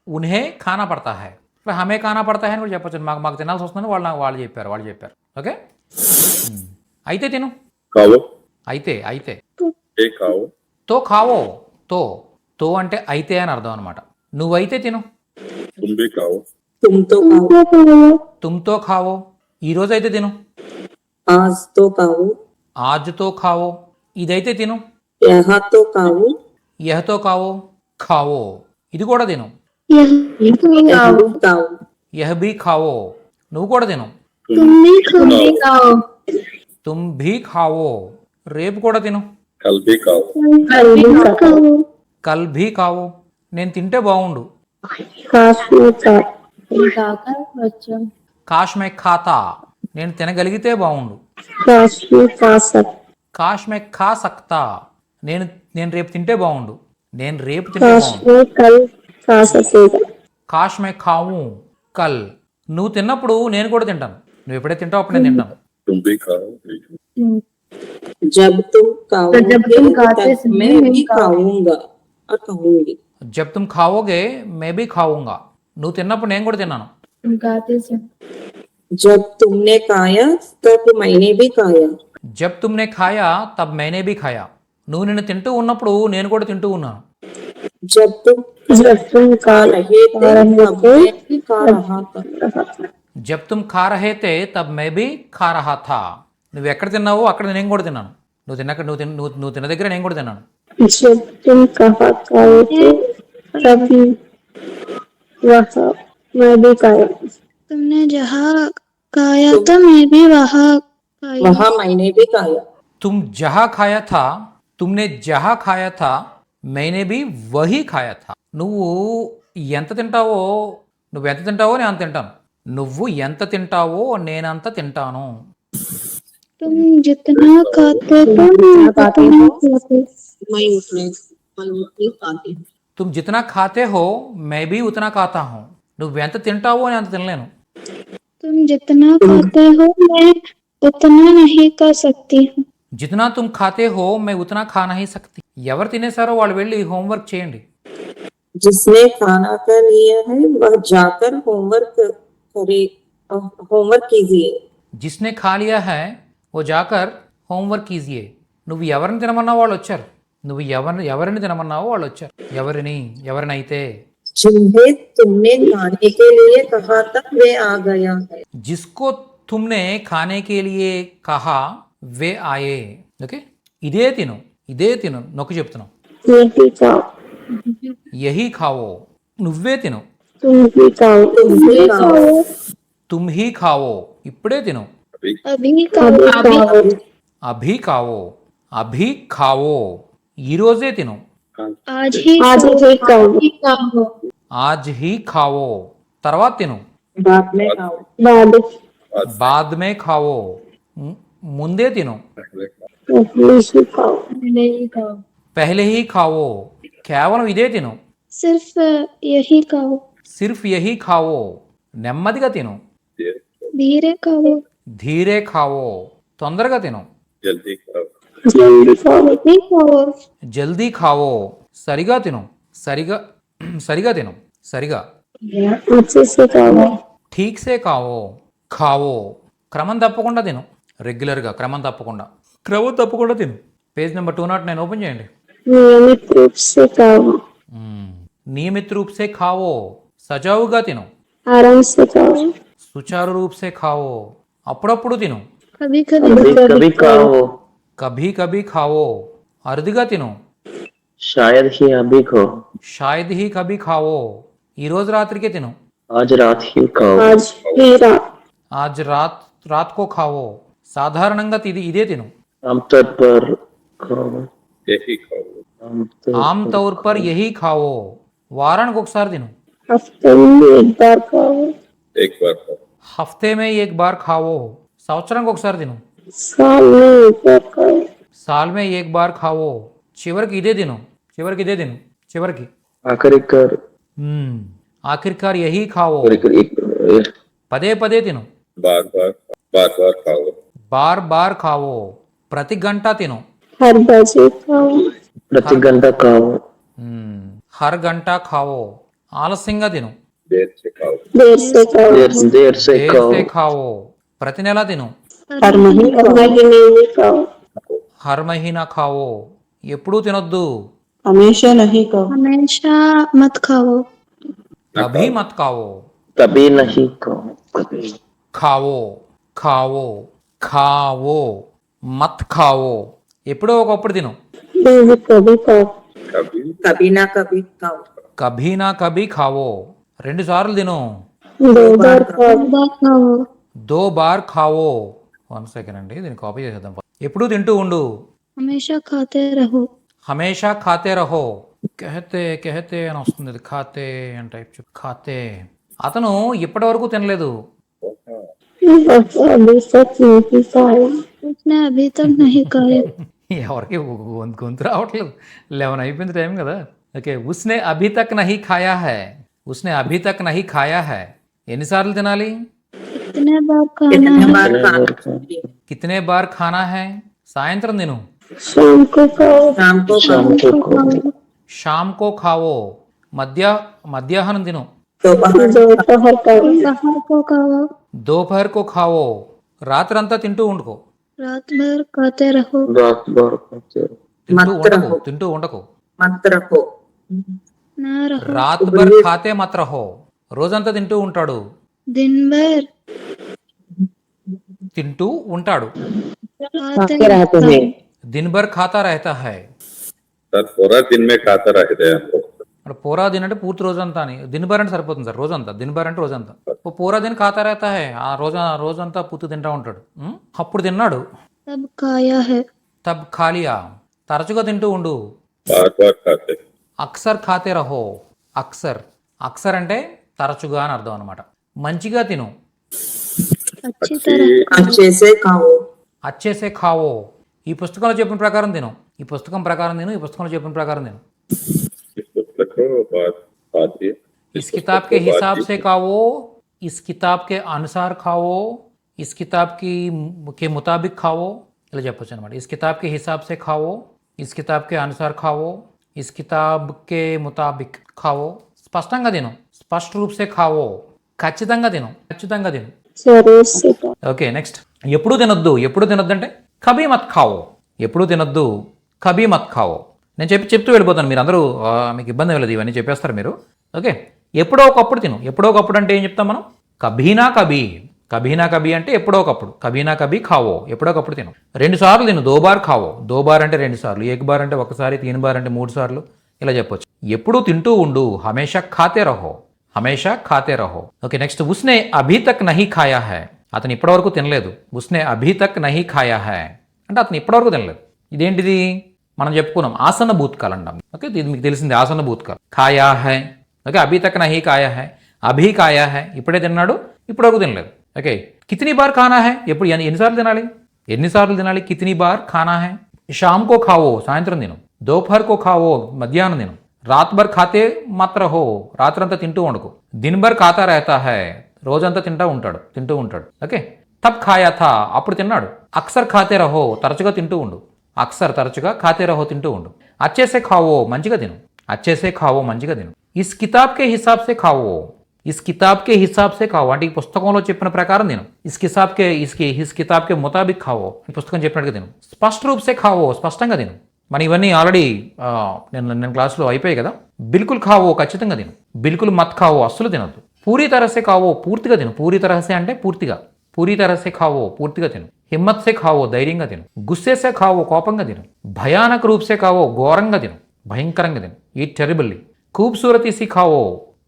ఉన్హే ఖానా పడతా హై. ఇప్పుడు హమే ఖానా పడతా హై అని కూడా చెప్పచ్చు. మాకు తినాల్సి వస్తుందని వాళ్ళు చెప్పారు. ఓకే, అయితే తిను. అయితే తో ఖావో. తో అంటే అయితే అని అర్థం అనమాట. నువ్వైతే తిను. తుమ్తో ఖావో. ఈరోజు అయితే తిను. ఆజ్తో ఖావో. ఇదైతే తిను. యహతో ఖావో. ఖావో ఇది కూడా తిను. యహ్ భీ ఖావో. నువ్వు కూడా తిను. తుమ్ భీ ఖావో. రేపు కూడా తిను. కల్ భీ ఖావో. నేను తింటే బాగుండు. కాష్ మే ఖాతా. నేను తినగలిగితే బాగుండు. కాష్ మే ఖా సక్తా. నేను రేపు తింటే బాగుండు. నేను రేపు తింటే బాగుండు. కాష్ మే ఖావు కల్. నువ్వు తిన్నప్పుడు నేను కూడా తింటాను. నువ్వు ఎప్పుడైతే తింటావు అప్పుడు నేను తింటాను. जब तुम खाते मैं भी खाऊंगा और कहूंगी. జబ్ తుమ్ ఖావోగే మే భీ ఖావుంగా. నువ్వు తిన్నప్పుడు నేను కూడా తిన్నాను. जब तुमने खाया तब मैंने भी खाया. జబ్ తుమ్నే ఖాయా తబ్ मैंने भी खाया. నువ్వు నిన్ను తింటూ ఉన్నప్పుడు నేను కూడా తింటూ ఉన్నాను. जब तुम खा रहे थे तब मैं भी खा रहा था. జబ్ తుమ్ ఖా రహే తే తబ్ మే భీ ఖా రహా థా. నువ్వు ఎక్కడ తిన్నావో అక్కడ నేను కూడా తిన్నాను. నువ్వు తిన్న దగ్గర నేను కూడా తిన్నాను. जब तुम कहा खाए थे तब वहाँ मैं भी खाया. तुमने जहाँ खाया था मैं भी वहाँ खाया. वहाँ मैंने भी खाया. तुम जहाँ खाया था तुमने जहाँ खाया था मैंने भी वही खाया था. నువ్వు ఎంత తింటావో నేను అంత తింటాను. నువ్వు ఎంత తింటావో నేనంత తింటాను. तुम जितना खाते हो मैं उतना खाती हूँ. तुम जितना खाते हो मैं भी उतना खाता हूँ. నువ్వు ఎంత తింటావో నేను అంత తినలేను. तुम जितना खाते हो मैं उतना नहीं कर सकती हूँ. जितना तुम खाते हो मैं उतना खा नहीं सकती. ఎవరు తినేశారో వాళ్ళు వెళ్ళి హోంవర్క్ చేయండి. जिसने खाना कर लिया है वह जाकर होमवर्क कीजिए. जिसने खा लिया है वो जाकर होमवर्क कीजिए. నువ్వు ఎవరిని తినమన్నావో వాళ్ళు వచ్చారు. ఎవరిని తినమన్నావో వాళ్ళు వచ్చారు. ఎవరినైతే. जिन्हें तुमने खाने के लिए कहा था वे आ गया है. जिसको तुमने खाने के लिए कहा वे आए. ఓకే, ఇదే తిను. ఇదే తిను, నొక్కి చెప్తున్నాం. यही खाओ యహీ ఖావో, నువ్వే తిను. तुम भी खाओ తుమ్ హీ ఖావో, ఇప్పుడే తిను. अभी खाओ అభీ ఖావో, అభీ ఖావో, ఈరోజే తిను. आज ही आज ही खाओ ఆజ్ హీ ఖావో, తర్వాత తిను. बाद బాద్ మే ఖావో, ముందే తిను. पहले ही खाओ नहीं खाओ పెహ్లే హీ ఖావో, కేవలం ఇదే తిను. सिर्फ यही खाओ సిర్ఫ్ యహీ ఖావో, నెమ్మదిగా తిను. धीरे खाओ ధీరే ఖావో, తొందరగా తిను. जल्दी खाओ नहीं खाओ జల్దీ ఖావో, సరిగా తిను. సరిగా తిను. సరిగా. अच्छे से खाओ ఠీక్ సే ఖావో, ఖావో, క్రమం తప్పకుండా తిను. రెగ్యులర్గా క్రమం తప్పకుండా తిను. పేజ్ నెంబర్ 209 ఓపెన్ చేయండి. नियमित रूप से खाओ నియమిత్ రూప్ సే ఖావో, సజావుగా తిను. आराम से खाओ సుచారు రూప్ సే ఖావో, అప్పుడప్పుడు తిను. कभी कभी कभी खाओ కభీ కభీ ఖావో, అరుదుగా తిను. शायद ही अभी खाओ షాయద్ హీ కభీ ఖావో, ఈ రోజు రాత్రికే తిను. आज रात ही खाओ आज ही रात ఆజ్ రాత్ కో ఖావో, సాధారణంగా ఇదే తిను. आमतौर पर खाओ ఆమ్ తౌర్ పర్ యహీ ఖావో, వారానికి ఒకసారి తిను. हफ्ते में एक बार खाओ హఫ్తే మే ఏక్ బార్ ఖావో, సంవత్సరానికి ఒకసారి తిను. साल में एक बार खाओ సాల్ మే ఏక్ బార్ ఖావో, చివరికి ఇదే తిను. చివరికి आखिरी कर ఆఖిర్కార్ యహీ ఖావో, పదే పదే తిను. బార్ ఖావో, ప్రతి గంట తిను. हर बजे खाओ प्रति घंटा खाओ హర్ గంట ఖావో, ఆలస్యంగా తిను. देर से खाओ देर से खाओ దేర్ ఖావో, ప్రతి నెల తిను. हर महीने में खाओ హర్ మహీనా ఖావో, ఎప్పుడూ తినొద్దు. हमेशा नहीं खाओ हमेशा मत खाओ కభీ మత్ ఖావో, कभी नहीं खाओ ఖావో ఖావో ఖావో, మత్ ఖావో, ఎప్పుడో ఒకప్పుడు తిను. कभी खाओ कभी ना कभी खाओ కభీ నా కభీ ఖావో, 2 సార్లు తిను. दो बार खाओ खाओ దో బార్ ఖావో. 1 సెకండ్ అండి, దీన్ని కాపీ చేసేద్దాం. ఎప్పుడూ తింటూ ఉండు. हमेशा खाते रहो హమేషా ఖాతే రహో, కెహతే అని వస్తుంది. ఇది ఖాతే అని టైప్ ఖాతే. అతను ఇప్పటి వరకు తినలేదు. अभी तक नहीं खाया उसने अभी तक नहीं खाया ఎవరికి గొంతు రావట్లేదు. 11 అయిపోయింది టైం కదా. ఓకే, ఉస్నే అభీ తక్ నహీ ఖాయా హై. ఉస్నే అభీ తక్ నహీ ఖాయా హై, ఎన్నిసార్లు తినాలి? कितने बार खाना है కితనే బార్ ఖానా హై, సాయంత్రం తిను. शाम को खाओ షామ్ కో ఖావో, మధ్యాహ్నం తిను. दोपहर खाओ बाहर को खाओ దోపహర్ కో ఖావో, రాత్రంతా తింటూ ఉండుకో. रात भर खाते रहो रात भर खाते తింటూ ఉండకు. मत रखो ना रहो రాత్ భర్ ఖాతే మత్ రహో, రోజంతా తింటూ ఉంటాడు. दिन भर తింటూ ఉంటాడు. खाते रहते हैं దిన్ భర్ ఖాతా రహతా హై. सर पूरा दिन में खाता रहते हैं हम लोग అంటే పోరా దిన్ అంటే పూర్తి రోజంతా అని. దిన్ భర్ అంటే సరిపోతుంది సార్, రోజంతా. దిన్ భర్ అంటే రోజంతా. పూరా దిన్ ఖాతా రహతా హై, ఆ రోజంతా పూర్తి తింటా ఉంటాడు. అప్పుడు తిన్నాడు. तब खाया है తబ్ ఖాలియా, తరచుగా తింటూ ఉండు. बार बार खाते हैं అక్సర్ ఖాతే రహో. అక్సర్ అంటే తరచుగా అని అర్థం అనమాట. మంచిగా తిను. अच्छी तरह अच्छे से खाओ అచ్చేసే ఖావో, ఈ పుస్తకంలో చెప్పిన ప్రకారం తిను. ఈ పుస్తకంలో చెప్పిన ప్రకారం తిను. इस पुस्तक को बात खाती है इस किताब के हिसाब से खाओ, इस किताब के अनुसार खाओ, इस किताब के मुताबिक खाओ. ఇలా చెప్పొచ్చు అనమాట. इस किताब के हिसाब से खाओ, इस किताब के अनुसार खाओ, इस किताब के मुताबिक खाओ. స్పష్టంగా తిను. స్పష్ట రూప్ సే ఖావో, ఖచ్చితంగా తిను. जरूर से खाओ ఓకే, నెక్స్ట్. ఎప్పుడు తినొద్దు అంటే కభీ మత్ ఖావో. ఎప్పుడు తినొద్దు, కభీ మత్ ఖావో. నేను చెప్తూ వెళ్ళిపోతాను, మీరు అందరూ మీకు ఇబ్బంది లేదు, ఇవన్నీ చెప్పేస్తారు మీరు. ఓకే, ఎప్పుడో ఒకప్పుడు తిను. ఎప్పుడో ఒకప్పుడు అంటే ఏం చెప్తాం మనం? కభీ నా కభీ, కభీనా కభీ అంటే ఎప్పుడో ఒకప్పుడు, కభీనా కభీ ఖావో ఎప్పుడో ఒకప్పుడు తిను. 2 సార్లు తిను, 2 బార్ ఖావో, 2 బార్ అంటే 2 సార్లు, 1 బార్ అంటే ఒకసారి, 3 బార్ అంటే 3 సార్లు, ఇలా చెప్పొచ్చు. ఎప్పుడూ తింటూ ఉండు, హమేషా ఖాతే రహో, హమేషా ఖాతే రహో. ఓకే, నెక్స్ట్ ఉస్నే అభీ తక్ నహీ ఖాయా హై, అతను ఇప్పటివరకు తినలేదు. ఉస్నే అభీ తక్ నహీ ఖాయా హై అంటే అతను ఇప్పటివరకు తినలేదు. ఇదేంటిది, మనం చెప్పుకున్నాం ఆసన్న భూత్కాల్ అంటాం. ఓకే, ఇది మీకు తెలిసింది ఆసన్న భూత్కాల్. ఖాయా హై, ఓకే, అభీ తక్ నహీ ఖాయా హై, అభీ ఖాయా హై ఇప్పుడే తిన్నాడు, ఇప్పటివరకు తినలేదు. ఓకే, కితనీ బార్ ఖానా హై, ఎప్పుడు ఎన్నిసార్లు తినాలి, ఎన్నిసార్లు తినాలి, కితనీ బార్ ఖానా హై. షామ్ కో ఖావో, సాయంత్రం తిను. దోపహర్ కో ఖావో, మధ్యాహ్నం తిను. రాత్ భర్ ఖాతే మాత్ర హో, రాత్రంతా తింటూ ఉండకు. దిన్ భర్ ఖాతా రహతా హై, రోజంతా తింటూ ఉంటాడు. ఓకే, తబ్ ఖాయా థా, అప్పుడు తిన్నాడు. అక్సర్ ఖాతే రహో, తరచుగా తింటూ ఉండు. అక్సర్ తరచుగా, ఖాతే రహో తింటూ ఉండు. అచ్చేసే ఖావో, మంచిగా తిను. అచ్చేసే ఖావో, మంచిగా తిను. Is కితాబ్ K హిసాబ్ say Khao, is కితాబ్ K హిసాబ్ say Khao అంటే ఈ పుస్తకంలో చెప్పిన ప్రకారం తిను. ఇస్ కితాబ్ కే ముతాబిక్ ఖావో, ఈ పుస్తకం చెప్పినట్టుగా తిను. స్పష్ట రూప్ సే ఖావో, స్పష్టంగా తిను. మన ఇవన్నీ ఆల్రెడీ నేను క్లాస్లో అయిపోయాయి కదా. బిల్కుల్ ఖావో, ఖచ్చితంగా తిను. బిల్కుల్ మత్ ఖావో, అస్సలు తినద్దు. పూరీ తరహసే ఖావో, పూర్తిగా తిను. పూరీ తరహసే అంటే పూర్తిగా, పూరీ తరహసే ఖావో, పూర్తిగా తిను. హిమ్మత్ సే ఖావో, ధైర్యంగా తిను. గుస్సే సే ఖావో, కోపంగా తిను. భయానక రూప్ సే ఖావో, ఘోరంగా తిను, భయంకరంగా తిను. ఈ టెరిబుల్లీ. ఖూబ్సూరతి సే ఖావో,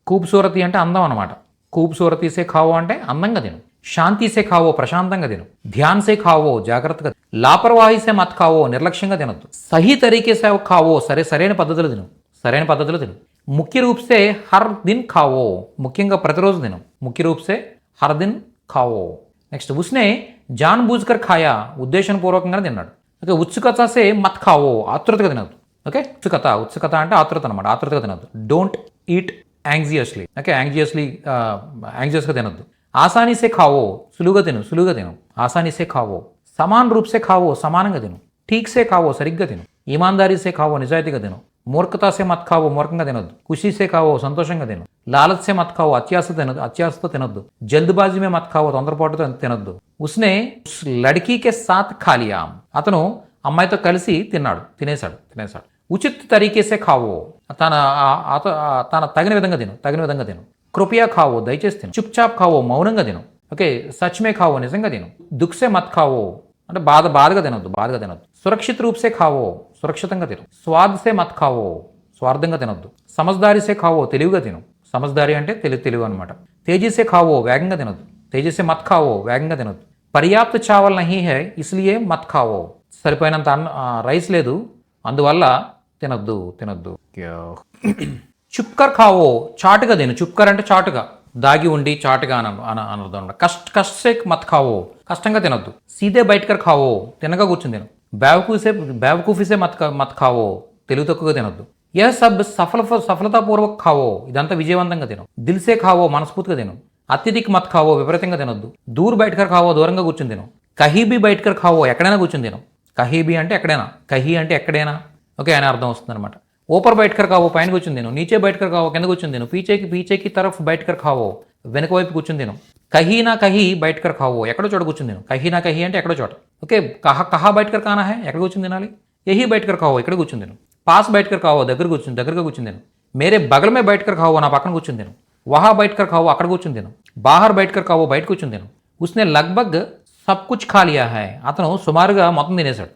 ఖూబ్సూరతి అంటే అందం అనమాట. ఖూబ్సూరతి సే ఖావో అంటే అందంగా తిను. శాంతి సే ఖావో, ప్రశాంతంగా తిను. ధ్యాన్ సే ఖావో, జాగ్రత్తగా. లాపర్వాహి సే మత్ ఖావో, నిర్లక్ష్యంగా తినొద్దు. సహీ తరీకే సే ఖావో, సరైన పద్ధతులు తిను, సరైన పద్ధతులు తిను. ముఖ్య రూప్ సే హర్ దిన్ ఖావో, ముఖ్యంగా ప్రతిరోజు తిను. ముఖ్య రూప్ సే హర్ దిన్ ఖావో. నెక్స్ట్ ఉస్నే జాన్ బూజ్కర్ ఖాయా, ఉద్దేశపూర్వకంగా తిన్నాడు. ఓకే, ఉత్సుకత సే మత్ ఖావో, ఆతృతగా తినద్దు. ఓకే, ఉత్సుకత అంటే ఆతృత అనమాట, ఆతృతగా తినద్దు. డోంట్ ఈట్ యాంగ్జియస్లీ, ఓకే, యాంగ్జియస్గా తినద్దు. ఆసానీ సే ఖావో, సులువుగా తిను. ఆసానీ సే ఖావో. సమాన్ రూప్ సే ఖావో, సమానంగా తిను. ఠీక్ సే ఖావో, సరిగ్గా తిను. ఈమాన్దారీ సే ఖావో, నిజాయితీగా తిను. మూర్ఖతా సే మత్ ఖావో, మూర్ఖంగా తినొద్దు. ఖుషీ సే ఖావో, సంతోషంగా తిను. లాలచ్ సే మత్ ఖావో, అత్యాశతో తినొద్దు. జల్ద్బాజీ మే మత్ ఖావో, తొందరపాటుతో తినొద్దు. ఉస్నే లడ్కీకే సాత్ ఖా లియా, అతను అమ్మాయితో కలిసి తినేశాడు. ఉచిత్ తరీకే సే ఖావో, తన తగిన విధంగా తిను. కృపయా ఖావో, దయచేసి తిను. చుప్చాప్ ఖావో, మౌనంగా తిను. ఓకే, సచ్మే ఖావో, నిజంగా తిను. దుఃఖ్ సే మత్ ఖావో అంటే బాధగా తినొద్దు. సురక్షిత్ రూప్ సే ఖావో, సురక్షితంగా తిను. స్వాద్ సే మత్ ఖావో, స్వార్థంగా తినొద్దు. సమజ్దారీ సే ఖావో, తెలివిగా తిను. సమజ్దారీ అంటే తెలివి అనమాట. తేజీ సే ఖావో, వేగంగా తినొద్దు. తేజీ సే మత్ ఖావో, వేగంగా తినొద్దు. పర్యాప్త చావల్ నహీ హై ఇస్లియే మత్ ఖావో, సరిపోయినంత రైస్ లేదు, అందువల్ల తినొద్దు. చుప్కర్ ఖావో, చాటుగా తిను. చుప్కర్ అంటే చాటుగా, దాగి ఉండి చాటుగా అనర్థం. కష్టే మత్ ఖావో, కష్టంగా తినొద్దు. సీదే బయటకర్ ఖావో, తినగా కూర్చుని తిను. బేవకూఫీసే మత్ ఖావో, తెలివి తక్కువగా తినొద్దు. ఏ సబ్ సఫలతాపూర్వక ఖావో, ఇదంతా విజయవంతంగా తిను. దిల్సే ఖావో, మనస్ఫూర్తిగా తిను. అత్యధిక్ మత్ ఖావో, విపరీతంగా తినొద్దు. దూర్ బయటకర్ ఖావో, దూరంగా కూర్చుని తిను. కహీబీ బయటకర్ ఖావో, ఎక్కడైనా కూర్చుని తిను. కహీబీ అంటే ఎక్కడైనా, కహీ అంటే ఎక్కడైనా, ఓకే, అని అర్థం వస్తుంది అనమాట. ऊपर बैठकर खाओ పైన కూర్చుని తిను, नीचे बैठकर खाओ కింద కూర్చుని తిను, पीछे की तरफ बैठकर खाओ వెనక వైపు కూర్చుని తిను, कहीं ना कहीं बैठकर खाओ ఎక్కడో చోట కూర్చుని తిను, कहीं ना कहीं అంటే ఎక్కడో చోట, ఓకే, कहाँ बैठकर खाना है ఎక్కడ కూర్చుని తినాలి, यही बैठकर खाओ ఇక్కడ కూర్చుని తిను, पास बैठकर खाओ దగ్గరగా కూర్చుని తిను, मेरे बगल में बैठकर खाओ నా పక్కన కూర్చుని తిను, वहाँ बैठकर खाओ అక్కడ కూర్చుని తిను, बाहर बैठकर खाओ బయట కూర్చుని తిను, उसने लगभग सब कुछ खा लिया है అతను సుమారుగా మొత్తం తినేశాడు,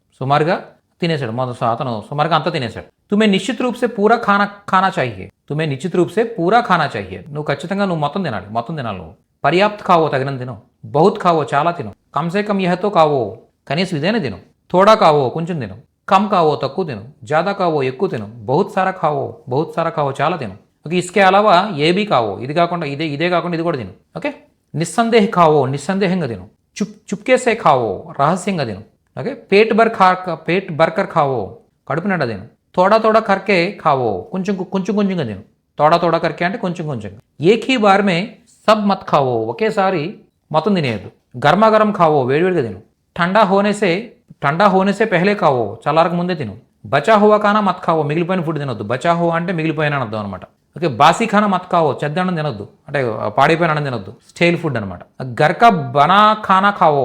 అతను సుమారుగా అంతా తినేశాడు. तुम्हें निश्चित रूप से पूरा खाना चाहिए, तुम्हें निश्चित रूप से पूरा खाना चाहिए, నువ్వు ఖచ్చితంగా నువ్వు మొత్తం తినాలి నువ్వు. पर्याप्त खाओ తగినంత తిను, बहुत खाओ చాలా తిను, कम से कम यह तो खाओ కనీసం ఇదేనే తిను, थोड़ा खाओ కొంచెం తిను, कम खाओ తక్కువ తిను, ज़्यादा खाओ ఎక్కువ తిను, बहुत सारा खाओ చాలా తిను, ఓకే, इसके अलावा ये भी खाओ ఇది కాకుండా ఇదే కాకుండా ఇది కూడా తిను, ఓకే, निस्संदेह खाओ నిస్సందేహంగా తిను, चुपके से खाओ రహస్యంగా తిను, ఓకే, पेट भर कर खाओ కడుపు నిండా తిను, थोड़ा करके खाओ కొంచెంగా తిను, थोड़ा करके అంటే కొంచెం, एक ही बार में सब मत खाओ ఒకేసారి మొత్తం తినేయద్దు, गर्मा गर्म खाओ వేడివేడిగా తిను, ठंडा होने से पहले खाओ చల్లారక ముందే తిను, बचा हुआ खाना मत खाओ మిగిలిపోయిన ఫుడ్ తినొద్దు, बचा हुआ అంటే మిగిలిపోయిన అర్థం అనమాట, ఓకే, బాసీ ఖానా మత్ ఖాओ చెద్ద అన్నం తినొద్దు అంటే పాడైపోయిన అన్నం తినొద్దు, స్టైల్ ఫుడ్ అనమాట, గర్కా బనా ఖానా ఖాओ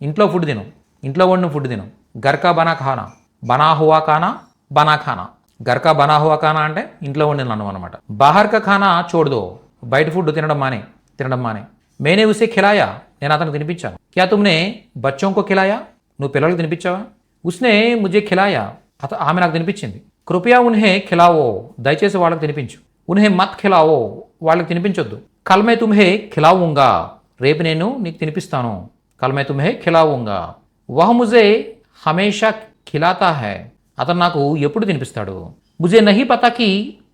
ఇంట్లో ఫుడ్ తిను, ఇంట్లో వండిన ఫుడ్ తిను, గర్కా బనా ఖానా బనా హువా ఖానా బనా ఖానా, గర్కా బనా హువా ఖానా అంటే ఇంట్లో వండిన అన్నం అనమాట, బాహర్ కా ఖానా చోడ్దో బయట ఫుడ్ తినడం మానే, मैंने उसे खिलाया, నేను అతనికి తినిపించాను. क्या तुमने बच्चों को खिलाया, నువ్వు పిల్లలకు తినిపించావా? उसने मुझे खिलाया, ఆమె నాకు తినిపించింది. कृपया उन्हें खिलाओ, దయచేసి వాళ్ళకి తినిపించు. उन्हें मत खिलाओ, వాళ్ళకి తినిపించొద్దు. कल मैं तुम्हें खिलाऊंगा, రేపు నేను నీకు తినిపిస్తాను. कल मैं तुम्हें खिलाऊंगा. वह मुझे हमेशा खिलाता है, అతను నాకు ఎప్పుడు తినిపిస్తాడు. मुझे नहीं पता कि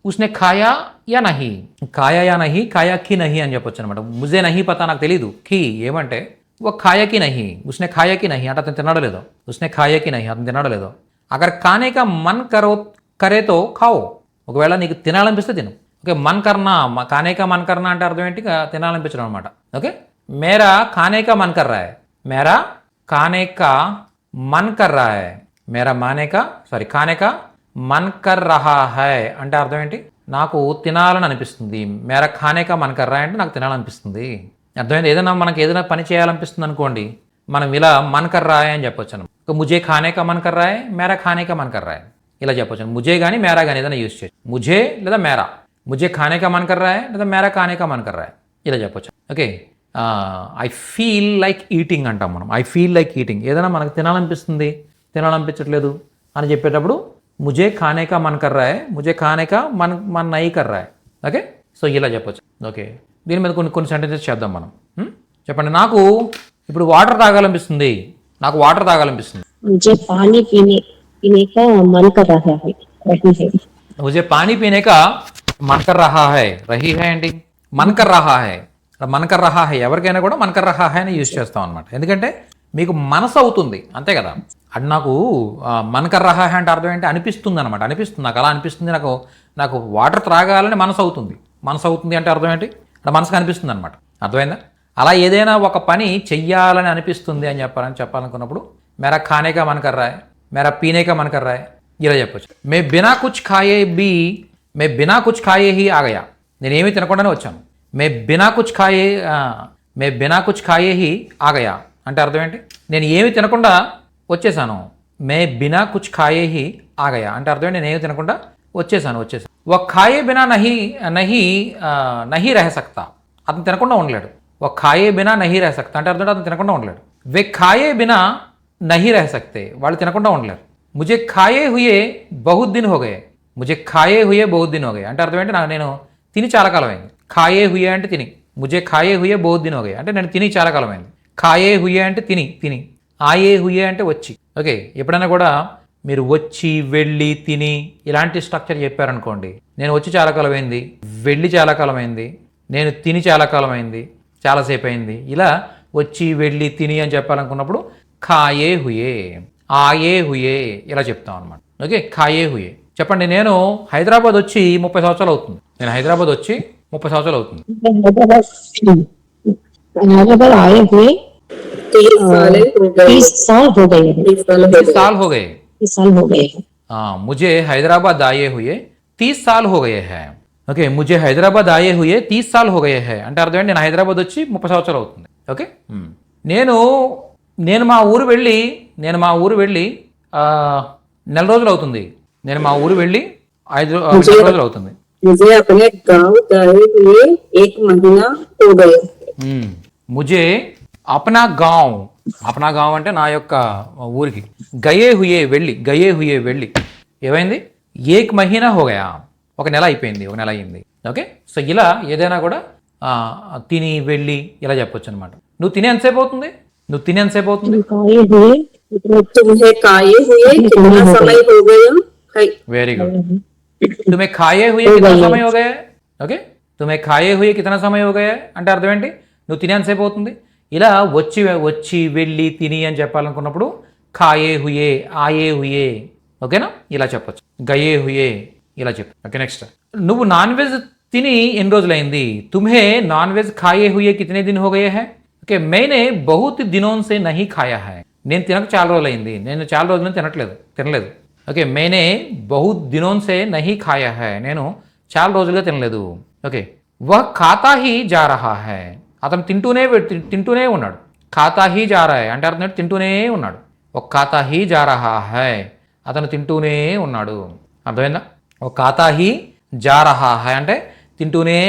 उसने खाया या नहीं, खाया या नहीं, खाया कि नहीं అని చెప్పొచ్చు అనమాట. मुझे नहीं पता, నాకు తెలీదు. కి ఏమంటే वो खाया कि नहीं, उसने खाया कि नहीं అంటే అతను తిన్నాడో లేదో. उसने खाया कि नहीं, అతను తిన్నాడో లేదో. అగర్ खाने का मन करे तो खाओ, ఒకవేళ నీకు తినాలనిపిస్తే తిను. ఓకే, మన్ కర్నా, खाने का मन करना అంటే అర్థం ఏంటి? తినాలనిపించడం అనమాట. ఓకే, मेरा खाने का मन कर रहा है, मेरा खाने का मन कर रहा है, मेरा खाने का मन कर रहा है అంటే అర్థం ఏంటి? నాకు తినాలని అనిపిస్తుంది. మేరా ఖానే కా మన్ కర్ రహా అంటే నాకు తినాలనిపిస్తుంది. అర్థమైంది? ఏదైనా మనకి ఏదైనా పని చేయాలనిపిస్తుంది అనుకోండి, మనం ఇలా మన్ కర్ రహా అని చెప్పొచ్చు. ముజే ఖానే కా మన్ కర్ రహా హై, మేరా ఖానే కా మన్ కర్ రహా హై ఇలా చెప్పొచ్చు. ముజే కానీ మేరా కానీ ఏదైనా యూజ్ చేయొచ్చు. ముజే లేదా మేరా, ముజే ఖానే కా మన్ కర్ రహా హై లేదా మేరా ఖానే కా మన్ కర్ రహా హై ఇలా చెప్పొచ్చు. Okay, I feel like eating అంటాం మనం. ఐ ఫీల్ లైక్ ఈటింగ్, ఏదైనా మనకు తినాలనిపిస్తుంది, తినాలనిపించట్లేదు అని చెప్పేటప్పుడు ముజే ఖానే కా మన్ కర్ రహా హై, ముజే ఖానే కా మన్ నహీ కర్ రహా హై. ఓకే, సో ఇలా చెప్పొచ్చు. ఓకే, దీని మీద కొన్ని సెంటెన్సెస్ చేద్దాం మనం. చెప్పండి. నాకు ఇప్పుడు వాటర్ తాగాలనిపిస్తుంది, నాకు వాటర్ తాగాలనిపిస్తుంది. मुझे पानी पीने का मन कर रहा है, रही है. मुझे पानी पीने का मन कर रहा है, रही है ఏంటి? मन कर रहा है, मन कर रहा है ఎవరికైనా కూడా मन कर रहा है అని యూజ్ చేస్తాం అనమాట. ఎందుకంటే మీకు మనసు అవుతుంది, అంతే కదా. అది నాకు मन कर रहा है అంటే అర్థం ఏంటి? అనిపిస్తుంది అనమాట. అనిపిస్తుంది, నాకు అలా అనిపిస్తుంది, నాకు వాటర్ త్రాగాలని మనసు అవుతుంది. మనసు అవుతుంది అంటే అర్థం ఏంటి? అక్కడ మనసుకు అనిపిస్తుంది అనమాట. అర్థమైందా? అలా ఏదైనా ఒక పని చెయ్యాలని అనిపిస్తుంది అని చెప్పాలనుకున్నప్పుడు మేరా ఖానే కా మన్ కర్ రహా హై, మేరా పీనే కా మన్ కర్ రహా హై ఇలా చెప్పొచ్చు. మే బినా కుచ్ ఖాయే హీ ఆ గయా, నేనేమీ తినకుండానే వచ్చాను. మే బినా కుచ్ ఖాయే హీ ఆ గయా అంటే అర్థం ఏంటి? నేను ఏమి తినకుండా వచ్చేసాను. మే బినా కుచ్ ఖాయే హీ ఆ గయా అంటే అర్థం ఏంటి? నేను ఏమి తినకుండా వచ్చేసాను. ఒక ఖాయే బినా నహీ రహ సక్తా, అతను తినకుండా ఉండలేడు. ఒక ఖాయే బినా నహీ రహ సక్తా అంటే అర్థం అతను తినకుండా ఉండలేడు. వే ఖాయే బినా నహీ రహ సక్తే, వాళ్ళు తినకుండా ఉండలేరు. ముజే ఖాయే హుయే బహుత్ దిన్ హో గయే, ముజే ఖాయే హుయే బహుత్ దిన్ హో గయే అంటే అర్థం ఏంటి? నేను తిని చాలా కాలం అయింది. ఖాయే హుయే అంటే తిని, ముజే ఖాయే హుయే బహుత్ దిన్ హో గయే అంటే నేను తిని చాలా కాలం అయింది. ఖాయే హుయే అంటే తిని, ఆయే హుయే అంటే వచ్చి. ఓకే, ఎప్పుడైనా కూడా మీరు వచ్చి, వెళ్ళి, తిని ఇలాంటి స్ట్రక్చర్ చెప్పారనుకోండి, నేను వచ్చి చాలా కాలం అయింది, వెళ్ళి చాలా కాలం అయింది, నేను తిని చాలా కాలం అయింది, చాలాసేపు అయింది, ఇలా వచ్చి, వెళ్ళి, తిని అని చెప్పాలనుకున్నప్పుడు ఖాయే హుయే, ఆయే హుయే ఇలా చెప్తాం అనమాట. ఓకే, ఖాయే హుయే. చెప్పండి. నేను హైదరాబాద్ వచ్చి 30 సంవత్సరాలు అవుతుంది. నేను హైదరాబాద్ వచ్చి 30 సంవత్సరాలు అవుతుంది. हैदराबाद आए हुए 30 साल हो गए. 30 साल हो गए. 30 साल हो गए. हाँ, मुझे हैदराबाद आए हुए 30 साल हो गए हैं. ఓకే, मुझे हैदराबाद आए हुए 30 साल हो गए हैं అంటే అర్థం ఏంటి? నేను హైదరాబాద్ వచ్చి 30 సంవత్సరాలు అవుతుంది. ఓకే, నేను మా ఊరు వెళ్ళి నెల రోజులు అవుతుంది. నేను మా ఊరు వెళ్ళి 5 రోజులు అవుతుంది. मुझे अपने गांव गए हुए 1 महीना हो गए. मुझे अपना गांव అంటే నా యొక్క ఊరికి, గయే హుయే వెళ్ళి ఏమైంది? 1 మహీనా హో గయా, ఒక నెల అయిపోయింది, ఒక నెల అయింది. ఓకే, సో ఇలా ఏదైనా కూడా తిని, వెళ్ళి ఇలా చెప్పొచ్చు అనమాట. నువ్వు తినే ఎంతసేపు అవుతుంది? तुम्हें खाए हुए कितना समय हो गया है. Very good. तुम्हें खाए हुए कितना समय हो गया. ఓకే, तुम्हें खाए हुए कितना समय हो गया అంటే అర్థం ఏంటి? నువ్వు తినే ఎంతసేపు అవుతుంది. ఇలా వచ్చి, వెళ్ళి, తిని అని చెప్పాలనుకున్నప్పుడు ఖాయే హుయే, ఆయే హుయే, ఓకేనా ఇలా చెప్పొచ్చు. గయే హుయే ఇలా చెప్పు. Okay, next. నువ్వు నాన్ వెజ్ తిని ఎన్ని రోజులైంది? తుమ్హే నాన్ వెజ్ ఖాయే హుయే కితనే దిన్ హో గయే హై. ఓకే, मैंने बहुत दिनों से नहीं खाया है, నేను తినక చాలా రోజులైంది, నేను చాలా రోజులు తినలేదు. ఓకే, मैंने बहुत दिनों से नहीं खाया है, నేను చాలా రోజులుగా తినలేదు. ఓకే, वह खाता ही जा रहा है, అతను తింటూనే ఉన్నాడు. ఖాతా హీ జా రహా హై అంటే అర్థం తింటూనే ఉన్నాడు. ఒక ఖాతా హీ జా రహా హై, అతను తింటూనే ఉన్నాడు. అర్థమైందా? ఒక ఖాతా హీ జా రహా హై అంటే తింటూనే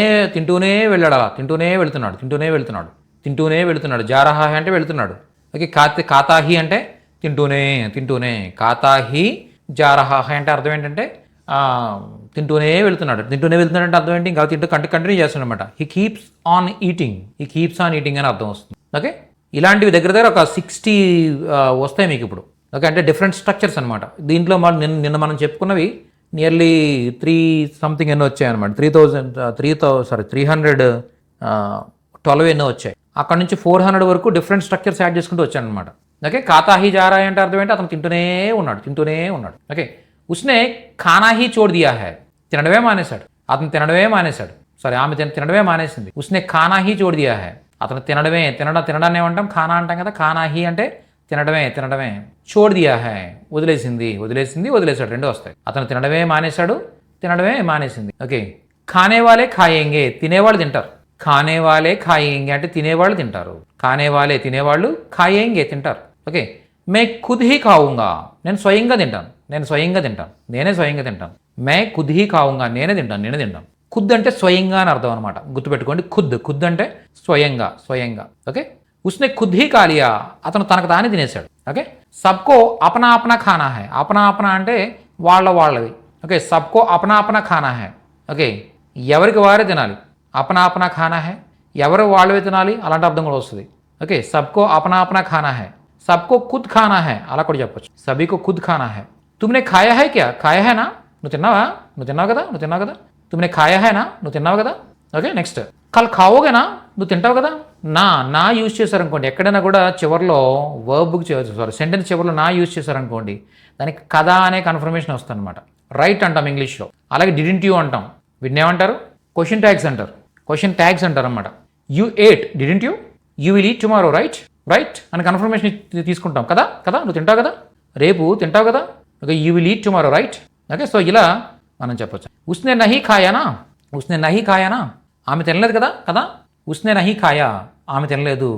వెళ్ళాడు, అలా తింటూనే వెళ్తున్నాడు. తింటూనే వెళుతున్నాడు. జారహా హై అంటే వెళుతున్నాడు. ఓకే, కాతాహి అంటే తింటూనే తింటూనే. కాతాహి జారహా హై అంటే అర్థం ఏంటంటే తింటూనే వెళ్తున్నాడు. తింటూనే వెళ్తున్నాడు అంటే అర్థం ఏంటి? ఇంకా తింటూ కంటిన్యూ చేస్తాడు అనమాట. హీ కీప్స్ ఆన్ ఈటింగ్ అని అర్థం వస్తుంది. ఓకే, ఇలాంటివి దగ్గర దగ్గర ఒక 60 వస్తాయి మీకు ఇప్పుడు. ఓకే, అంటే డిఫరెంట్ స్ట్రక్చర్స్ అనమాట. దీంట్లో నిన్న మనం చెప్పుకున్నవి నియర్లీ 3 సంథింగ్ ఎన్నో వచ్చాయి అనమాట. 312 ఎన్నో వచ్చాయి. అక్కడ నుంచి 400 వరకు డిఫరెంట్ స్ట్రక్చర్స్ యాడ్ చేసుకుంటూ వచ్చాను అనమాట. ఓకే, కాతాహి జారా అంటే అర్థం ఏంటి? అతను తింటూనే ఉన్నాడు. ఓకే, ఉస్నే ఖానా హీ చోడ్ దియా హై, తినడమే మానేశాడు. అతను తినడమే మానేశాడు. సారీ, ఆమె తినడమే మానేసింది. ఉస్నే ఖానా హీ చోడ్ దియా హై, అతను తినడాన్ని ఏమంటాం? ఖానా అంటాం కదా. ఖానా హీ అంటే తినడమే. చోడ్ దియా హై, వదిలేశాడు, రెండు వస్తాయి. అతను తినడమే మానేసింది. ఓకే, ఖానే వాలే ఖాయేంగే, తినేవాళ్ళు తింటారు. ఖానే వాలే ఖాయేంగే అంటే తినేవాళ్ళు తింటారు. ఖానే వాలే తినేవాళ్ళు, ఖాయేంగే తింటారు. ఓకే, మే ఖుద్ హీ ఖాऊंगा, నేను స్వయంగా తింటాను. నేనే స్వయంగా తింటాను. మే ఖుద్ హీ ఖాऊंगा, నేనే తింటాను. ఖుద్ అంటే స్వయంగా అని అర్థం అనమాట. గుర్తుపెట్టుకోండి, ఖుద్ అంటే స్వయంగా. ఓకే, ఉస్నే ఖుద్ హీ ఖా లియా, అతను తనకు తానే తినేశాడు. ఓకే, సబ్కో అప్నా ఖానా హై, అప్నా అంటే వాళ్ళవి. ఓకే, సబ్కో అప్నా ఖానా హై. ఓకే, ఎవరికి వారే తినాలి. అప్నా ఖానా హై, ఎవరు వాళ్ళవే తినాలి, అలాంటి అర్థం కూడా వస్తుంది. ఓకే, సబ్కో అప్నా ఖానా హై, సబ్కో ఖుద్ ఖానా హై అలా కూడా చెప్పొచ్చు. సభీకో ఖుద్ ఖానా హై. తుమ్నే ఖాయా హై క్యా? ఖాయా హై నా, నువ్వు తిన్నావు కదా. తుమ్నే ఖాయా హై నా, నువ్వు తిన్నావు కదా. ఓకే, నెక్స్ట్ కల్ ఖావోగేనా, నువ్వు తింటావు కదా. నా యూజ్ చేశారనుకోండి, ఎక్కడైనా కూడా చివరిలో సెంటెన్స్ చివరిలో నా యూజ్ చేశారనుకోండి, దానికి కదా అనే కన్ఫర్మేషన్ వస్తుంది అనమాట. రైట్ అంటాం ఇంగ్లీష్లో. అలాగే డిడింట్ యూ అంటాం. వీటిని ఏమంటారు? క్వశ్చన్ ట్యాగ్స్ అంటారు అనమాట. You ate, didn't you will eat tomorrow, right అని కన్ఫర్మేషన్ తీసుకుంటాం. కదా, నువ్వు తింటావు కదా, రేపు తింటావు కదా. Okay, you will eat tomorrow, right. Okay, so ఇలా మనం చెప్పొచ్చు. ఉస్నే నహీ ఖాయానా, ఆమె తినలేదు కదా. ఉస్నే నహీ ఖాయా, ఆమె తినలేదు.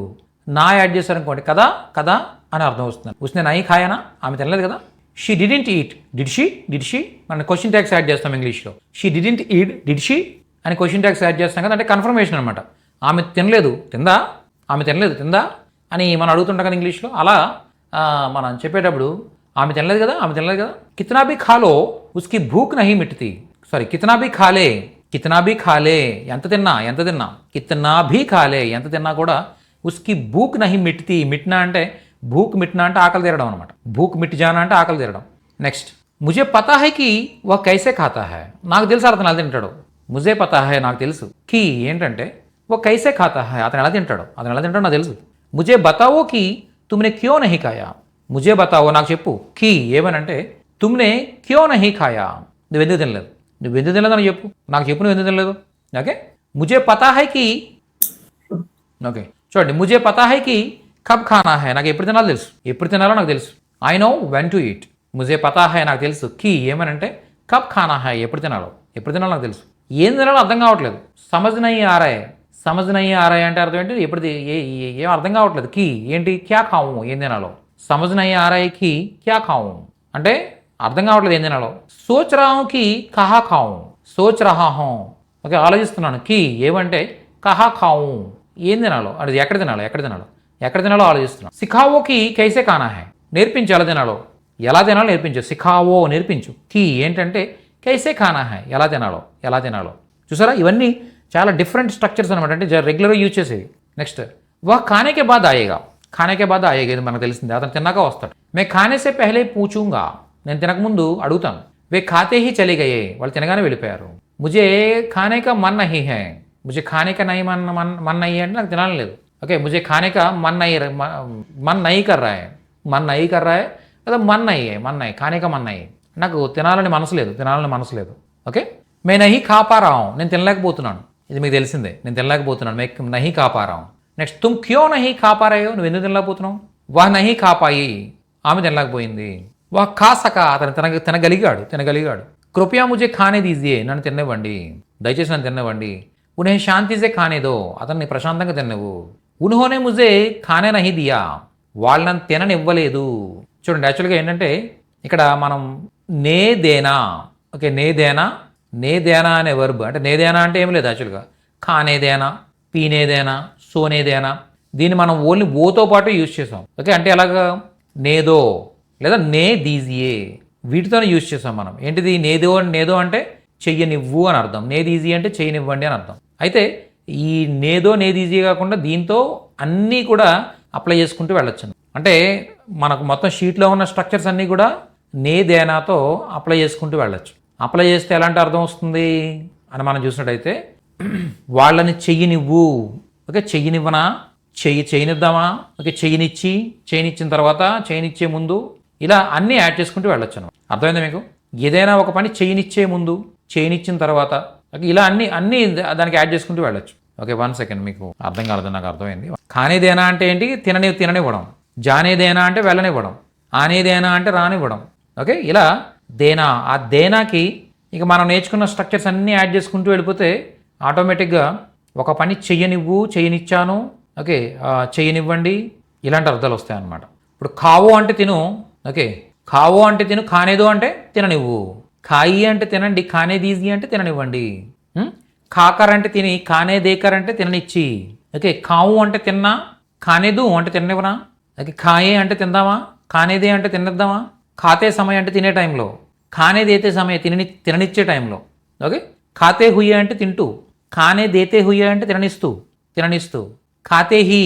నా యాడ్ చేశారనుకోండి, కదా అని అర్థం వస్తుంది. ఉస్నే నహీ ఖాయానా, ఆమె తినలేదు కదా. She didn't eat, did she మనం క్వశ్చన్ ట్యాగ్స్ యాడ్ చేస్తాం ఇంగ్లీష్లో. She didn't eat, did she అని క్వశ్చన్ ట్యాగ్స్ యాడ్ చేస్తాం కదా, అంటే కన్ఫర్మేషన్ అనమాట. ఆమె తినలేదు, తిందా అని మనం అడుగుతుంటాం కదా ఇంగ్లీష్లో. అలా మనం చెప్పేటప్పుడు ఆమె తినలేదు కదా. కితనా భీ ఖాలో ఉస్కి భూక్ నహీ మిట్తి. సారీ, కితనా భీ ఖాలే ఎంత తిన్నా. కితనా భీ ఖాలే ఎంత తిన్నా కూడా ఉస్కి భూక్ నహీ మిట్తి. మిట్నా అంటే ఆకలి తీరడం అనమాట. భూక్ మిట్ జానా అంటే ఆకలి తీరడం. నెక్స్ట్, ముజే పతా హై కి వహ్ కైసే ఖాతా హై, నాకు తెలుసు అతను ఎలా తింటాడు. ముజే పతా హై, నాకు తెలుసు. కి ఏంటంటే వహ్ కైసే ఖాతా హై, అతను ఎలా తింటాడో నాకు తెలుసు. ముజే బతావో కి తుమ్నే క్యో నహీ ఖాయా, ముజే బతావో నాకు చెప్పు. కి ఏమనంటే తుమ్నే క్యో నహీ ఖాయా, నువ్వెందుకు తినలేదు అని చెప్పు. నాకు చెప్పు నువ్వు ఎందుకు తినలేదు. ఓకే, ముజే పతా హై కి. ఓకే, చూడండి, ముజే పతా హై కి కబ్ ఖానా హై, నాకు ఎప్పుడు తినాలో నాకు తెలుసు. I know when to eat. ముజే పతా హై నాకు తెలుసు. కి ఏమనంటే కబ్ ఖానా హై, ఎప్పుడు తినాలో నాకు తెలుసు. ఏం తినాలో అర్థం కావట్లేదు. సమజ్ నహీ ఆ రాయ్ అంటే అర్థం ఏంటి? ఎప్పుడు ఏం అర్థం కావట్లేదు. కి ఏంటి? క్యా ఖావు, ఏం తినాలో. సమజ్ నహీ ఆ రాయ్ కి క్యా ఖావు అంటే అర్థం కావట్లేదు ఏం తినాలో. సోచ్ రహా హూం కి కహా ఖావు, సోచ్ రహా హూం. ఓకే, ఆలోచిస్తున్నాను. కి ఏమంటే కహా ఖావు, ఏం తినాలో, అది ఎక్కడ తినాలో ఆలోచిస్తున్నాను. సిఖావోకి కైసే ఖానా హై, నేర్పించు ఎలా తినాలో నేర్పించు. సిఖావో నేర్పించు. కి ఏంటంటే కైసే ఖానా హై, ఎలా తినాలో. చూసారా, ఇవన్నీ చాలా డిఫరెంట్ స్ట్రక్చర్స్ అనమాట, అంటే రెగ్యులర్గా యూజ్ చేసేవి. నెక్స్ట్, వహ్ ఖానే బాద్ ఆయేగా, ఇది మనకు తెలిసిందే. అతను తిన్నాక వస్తాడు. మే ఖానే సే పెహలే పూచూంగా, నేను తినకముందు అడుగుతాను. వే ఖాతే హీ చలే గయే, వాళ్ళు తినగానే వెళ్ళిపోయారు. ముజే ఖానే కా మన్ నహీ హై, ముజే ఖానే కా నహీ మన్ నహీ అంటే నాకు తినాలని లేదు. ఓకే, ముజే ఖానే కా మన్ నహీ కర్ రా హై లేదా మన్ నహీ ఖానే కా మన్ నహీ, నాకు తినాలని మనసు లేదు. ఓకే, మే నహీ ఖా పా రహా హూం, నేను తినలేకపోతున్నాను. ఇది మీకు తెలిసిందే, నేను తినలేకపోతున్నాను. మే నహీ ఖా పా రహా హూం. నెక్స్ట్, తుమ్ క్యో నహీ ఖా పా రహే హో, నువ్వు ఎందుకు తినలేకపోతున్నావు. వహ్ నహీ ఖా పాయి, ఆమె తినలేకపోయింది. వహ్ ఖా సకా, అతను తినగలిగాడు. కృపయా ముజే ఖానే దీజియే, నన్ను తిననివ్వండి, దయచేసి నన్ను తిననివ్వండి. ఉన్హే శాంతి సే ఖానే దో, అతన్ని ప్రశాంతంగా తినవు. ఉన్హోనే ముజే ఖానే నహీ దియా, వాళ్ళు నన్ను తిననివ్వలేదు. చూడండి, యాక్చువల్గా ఏంటంటే ఇక్కడ మనం నేదేనా. ఓకే, నేదేనా అనే వర్బ్, అంటే నేదేనా అంటే ఏం లేదు యాక్చువల్గా. ఖానేదేనా, పీనేదేనా, సోనేదేనా, దీన్ని మనం ఓన్లీ ఓతో పాటు యూజ్ చేసాం. ఓకే, అంటే ఎలాగా నేదో లేదా నే దీజియే వీటితోనే యూజ్ చేసాం మనం. ఏంటిది నేదో అంటే చెయ్యనివ్వు అని అర్థం, నే దీజీ అంటే చెయ్యనివ్వండి అని అర్థం. అయితే ఈ నేదో నే దీజీ కాకుండా దీంతో అన్నీ కూడా అప్లై చేసుకుంటూ వెళ్ళొచ్చు. అంటే మనకు మొత్తం షీట్లో ఉన్న స్ట్రక్చర్స్ అన్నీ కూడా నే దేనాతో అప్లై చేసుకుంటూ వెళ్ళొచ్చు. అప్లై చేస్తే ఎలాంటి అర్థం వస్తుంది అని మనం చూసినట్టయితే వాళ్ళని చెయ్యనివ్వు. ఓకే, చెయ్యనివ్వనా, చేయనిద్దామా, ఓకే చేయనిచ్చిన తర్వాత చేయనిచ్చే ముందు ఇలా అన్నీ యాడ్ చేసుకుంటూ వెళ్ళొచ్చు అనమాట. అర్థమైందా మీకు? ఏదైనా ఒక పని చేయనిచ్చే ముందు, చేయనిచ్చిన తర్వాత, ఓకే ఇలా అన్నీ దానికి యాడ్ చేసుకుంటూ వెళ్ళొచ్చు. ఓకే, 1 సెకండ్, మీకు అర్థం కాలేదు, నాకు అర్థమైంది. కానేదేనా అంటే ఏంటి? తిననివ్వడం. జానేదేనా అంటే వెళ్ళనివ్వడం. ఆనేదేనా అంటే రానివ్వడం. ఓకే, ఇలా దేనా, ఆ దేనాకి ఇక మనం నేర్చుకున్న స్ట్రక్చర్స్ అన్నీ యాడ్ చేసుకుంటూ వెళ్ళిపోతే ఆటోమేటిక్గా ఒక పని చేయనిచ్చాను, ఓకే చేయనివ్వండి, ఇలాంటి అర్థాలు వస్తాయి అన్నమాట. ఇప్పుడు కావో అంటే తిను, ఓకే కావో అంటే తిను, కానేదో అంటే తిననివ్వు, కాయి అంటే తినండి, కానే దీజీ అంటే తిననివ్వండి, కాకర్ అంటే తిని, కానే దేకర్ అంటే తిననిచ్చి, ఓకే కావు అంటే తిన్నా, కానేదు అంటే తిననివ్వనా, ఓకే కాయే అంటే తిందామా, కానేదే అంటే తినేద్దామా, ఖాతే సమయం అంటే తినే టైంలో, ఖానే దేతే సమయం తిననిచ్చే టైంలో, ఓకే ఖాతే హుయ్యే అంటే తింటూ, ఖానే దేతే హుయ్యే అంటే తిననిస్తూ, ఖాతే హీ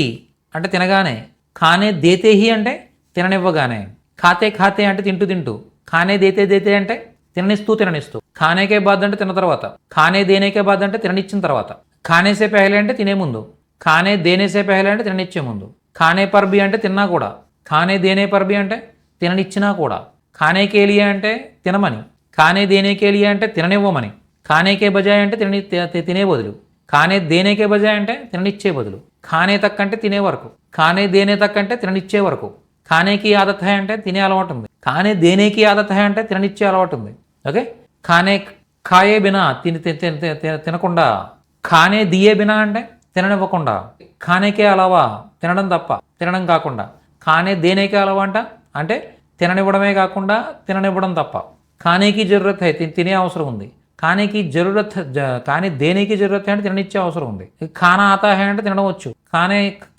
అంటే తినగానే, ఖానే దేతే హీ అంటే తిననివ్వగానే, ఖాతే అంటే తింటూ, ఖానే దేతే అంటే తిననిస్తూ, ఖానేకే బాద్ అంటే తిన్న తర్వాత, ఖానే దేనేకే బాద్ అంటే తిననిచ్చిన తర్వాత, ఖానేసే పెహలే అంటే తినే ముందు, ఖానే దేనేసే పెహలే అంటే తిననిచ్చే ముందు, ఖానే పర్బి అంటే తిన్నా కూడా, ఖానే దేనే పర్బి అంటే తిననిచ్చినా కూడా, ఖానే కేలియా అంటే తినమని, ఖానే దేనే కేలియా అంటే తిననివ్వమని, ఖానేకే బజాయ్ అంటే తినే బదులు, ఖానే దేనేకే బజాయ్ అంటే తిననిచ్చే బదులు, ఖానే తక్ అంటే తినే వరకు, ఖానే దేనే తక్ అంటే తిననిచ్చే వరకు, ఖానేకి ఆదత్ హై అంటే తినే అలవాటు ఉంది, ఖానే దేనేకి ఆదత్ హై అంటే తిననిచ్చే అలవాటు ఉంది. ఓకే, ఖాయే బినా తినకుండా, ఖానే దియే బినా అంటే తిననివ్వకుండా, ఖానేకే అలావా తినడం కాకుండా, ఖానే దేనేకే అలావా అంటే తిననివ్వడమే కాకుండా తిననివ్వడం తప్ప, ఖానేకి జరూరత్ హై తినే అవసరం ఉంది, కానీ దేనికి జరూరత్ హై అంటే తిననిచ్చే అవసరం ఉంది, ఖానా ఆతా హై అంటే తినడం వచ్చు,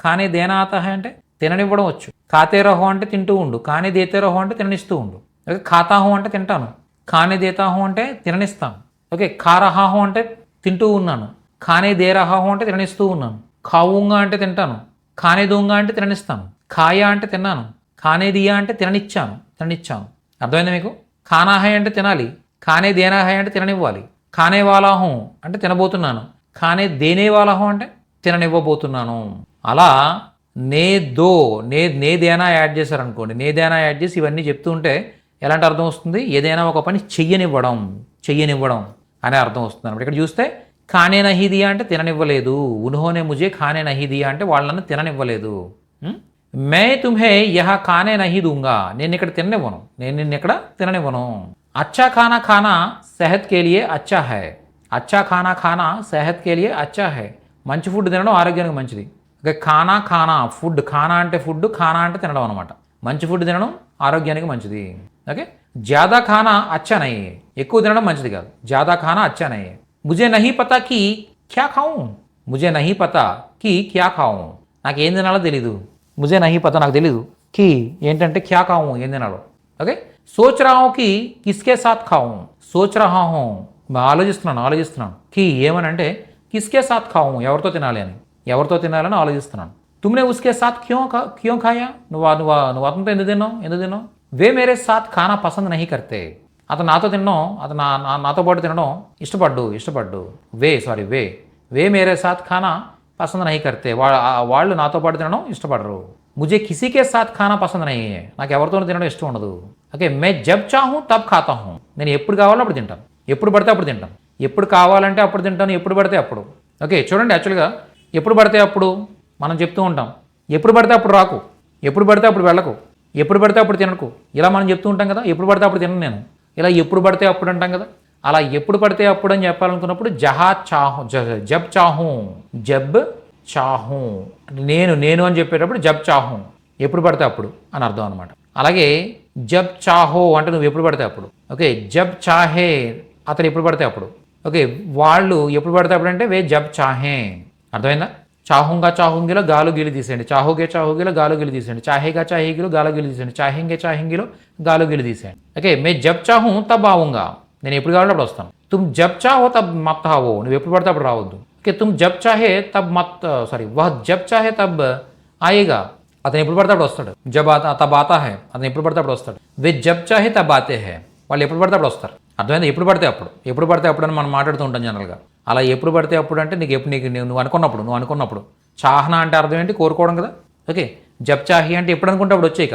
ఖానే దేనా ఆతా హై అంటే తిననివ్వడం వచ్చు, ఖాతే రహో అంటే తింటూ ఉండు, ఖానే దేతే రహో అంటే తిననిస్తూ ఉండు, ఓకే ఖాతా హో అంటే తింటాను, ఖానే దేతా హో అంటే తిననిస్తాను, ఓకే ఖా రహా హో అంటే తింటూ ఉన్నాను, ఖానే దే రహా హో అంటే తిననిస్తూ ఉన్నాను, ఖావుంగా అంటే తింటాను, ఖానే దూంగా అంటే తిననిస్తాను, ఖాయా అంటే తిన్నాను, ఖానే దియా అంటే తిననిచ్చాను. అర్థమైందా మీకు? ఖానా హై అంటే తినాలి, ఖానే దేనా హై అంటే తిననివ్వాలి, ఖానే వాలా హూ అంటే తినబోతున్నాను, ఖానే దేనే వాలా హూ అంటే తిననివ్వబోతున్నాను. అలా నేదేనా యాడ్ చేశారనుకోండి, నేదేనా యాడ్ చేసి ఇవన్నీ చెప్తూ ఉంటే ఎలాంటి అర్థం వస్తుంది? ఏదైనా ఒక పని చెయ్యనివ్వడం అనే అర్థం వస్తుంది అనమాట. ఇక్కడ చూస్తే ఖానే నహీ దియా అంటే తిననివ్వలేదు, ఉన్హోనే ముజే ఖానే నహీ దియా అంటే వాళ్ళని తిననివ్వలేదు, మే తుమ్హే యహ ఖానే నహీ దూంగా నేను ఇక్కడ తిననివ్వను, అచ్చా ఖానా సెహత్ కే లియే అచ్చా హై, అచ్చా ఖానా సెహత్ కే లియే అచ్చా హై, మంచి ఫుడ్ తినడం ఆరోగ్యానికి మంచిది. ఓకే ఖానా ఫుడ్, ఖానా అంటే ఫుడ్, ఖానా అంటే తినడం అనమాట. మంచి ఫుడ్ తినడం ఆరోగ్యానికి మంచిది. ఓకే జ్యాదా ఖానా అచ్చా నహీ, ఎక్కువ తినడం మంచిది కాదు, జ్యాదా ఖానా అచ్చా నహీ. ముజే నహీ పతా కి క్యా ఖాऊं, నాకేం తినాలో తెలీదు, ముజే నహీ పతా నాకు తెలీదు, కి ఏంటంటే క్యా ఖాऊं ఏం తినాలో. ఓకే సోచ్ రహా హూं కి కిస్కే సాత్ ఖాऊं, సోచ్ రహా హూं ఆలోచిస్తున్నాను, కి ఏమనంటే కిస్కే సాత్ ఖాऊं ఎవరితో తినాలని ఆలోచిస్తున్నాను. తుమ్నే ఉస్కే సాత్ క్యోं ఖాయా, నువ్వు అతనితో ఎందుకు తిన్నావు, వే మేరే సాత్ ఖానా పసంద్ నహీ కర్తే, అతను నాతో పాటు తినడం ఇష్టపడ్డు, వే మేరే సాత్ ఖానా పసంద్ నహీ కర్తే, వాళ్ళు నాతో పాటు తినడం ఇష్టపడరు. ముజే కిసీకే సాత్ ఖానా పసంద్ నహీ హై, నాకు ఎవరితో తినడం ఇష్టం ఉండదు. ఓకే మే జబ్ చాహూं తబ్ ఖాతా హూं, నేను ఎప్పుడు కావాలో అప్పుడు తింటాను, ఎప్పుడు పడితే అప్పుడు తింటాను, ఎప్పుడు కావాలంటే అప్పుడు తింటాను, ఎప్పుడు పడితే అప్పుడు. ఓకే చూడండి, యాక్చువల్గా ఎప్పుడు పడితే అప్పుడు మనం చెప్తూ ఉంటాం, ఎప్పుడు పడితే అప్పుడు రాకు, ఎప్పుడు పడితే అప్పుడు వెళ్ళకు, ఎప్పుడు పడితే అప్పుడు తినకు, ఇలా మనం చెప్తూ ఉంటాం కదా. ఎప్పుడు పడితే అప్పుడు తినను నేను, ఇలా ఎప్పుడు పడితే అప్పుడు అంటాం కదా. అలా ఎప్పుడు పడితే అప్పుడు అని చెప్పాలనుకున్నప్పుడు జబ్ చాహూं నేను అని చెప్పేటప్పుడు జబ్ చాహూं ఎప్పుడు పడితే అప్పుడు అని అర్థం అనమాట. అలాగే జబ్ చాహో అంటే నువ్వు ఎప్పుడు పడితే అప్పుడు. ఓకే జబ్ చాహే అతను ఎప్పుడు పడితే అప్పుడు. ఓకే వాళ్ళు ఎప్పుడు పడితే అప్పుడు అంటే వే జబ్ చాహే, అర్థమైందా? చాహుంగా చాహుంగిలో గాలు గిలి తీసేయండి, చాహోగే చాహోగిలో గాలు గిలి తీసేయండి, చాహేగా చాహేగిలో గాలు గిలి తీసేయండి, చాహేంగే చాహేంగిలో గాలు గిలి తీసేయండి. ఓకే, మే జబ్ చాహూ తబ్ ఆవుంగా, నేను ఎప్పుడు కావాలంటే అప్పుడు వస్తాను. తుమ్ జబ్ చాహో తబ్ మత్ ఆవో, నువ్వు ఎప్పుడు పడితే అప్పుడు రావద్దు. ఓకే, తుమ్ జబ్ చాహే తబ్ మత్ సారీ వహ్ జబ్ చాహే తబ్ ఆయేగా, అతను ఎప్పుడు పడితే అప్పుడు వస్తాడు. జబ్ ఆతా తబ్ ఆతా హై, అతను ఎప్పుడు పడితే అప్పుడు వస్తాడు. వే జబ్ చాహే తబ్ ఆతే హై, వాళ్ళు ఎప్పుడు పడితే అప్పుడు వస్తారు. అర్థమైంది? ఎప్పుడు పడితే అప్పుడు, ఎప్పుడు పడితే అప్పుడు అని మనం మాట్లాడుతూ ఉంటాం జనరల్గా. అలా ఎప్పుడు పడితే అప్పుడు అంటే నీకు నువ్వు అనుకున్నప్పుడు చాహనా అంటే అర్థం ఏంటి? కోరుకోవడం కదా. ఓకే, జబ్ చాహి అంటే ఎప్పుడు అనుకుంటే అప్పుడు వచ్చేక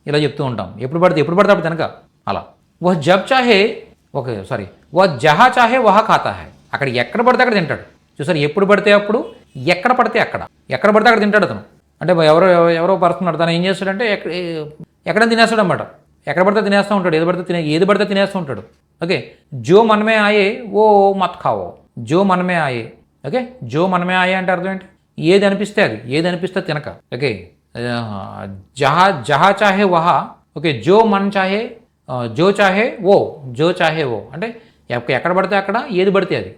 ఇలా చెప్తూ ఉంటాం. ఎప్పుడు పడితే అప్పుడు తినక అలా. వహ్ జబ్ చాహే, ఓకే సారీ, వహ్ జహా చాహే వహా ఖాతా హై, అక్కడ ఎక్కడ పడితే అక్కడ తింటాడు. చూసారు, ఎప్పుడు పడితే అప్పుడు, ఎక్కడ పడితే అక్కడ అక్కడ తింటాడు అతను. అంటే ఎవరో పర్సన్ తను ఏం చేస్తాడంటే ఎక్కడైనా తినేస్తాడు అనమాట. ఎక్కడ పడితే తినేస్తూ ఉంటాడు, ఏది పడితే తినేస్తూ ఉంటాడు. ఓకే, జో మనమే ఆయే ఓ మత్ ఖావో, జో మనమే ఆయే. ఓకే, జో మనమే ఆయే అంటే అర్థం ఏంటి? ఏది అనిపిస్తే తినక. ఓకే, జహా చాహే వహా, ఓకే, జో చాహే జో చాహే ఓ అంటే ఎక్కడ పడితే అక్కడ ఏది పడితే అది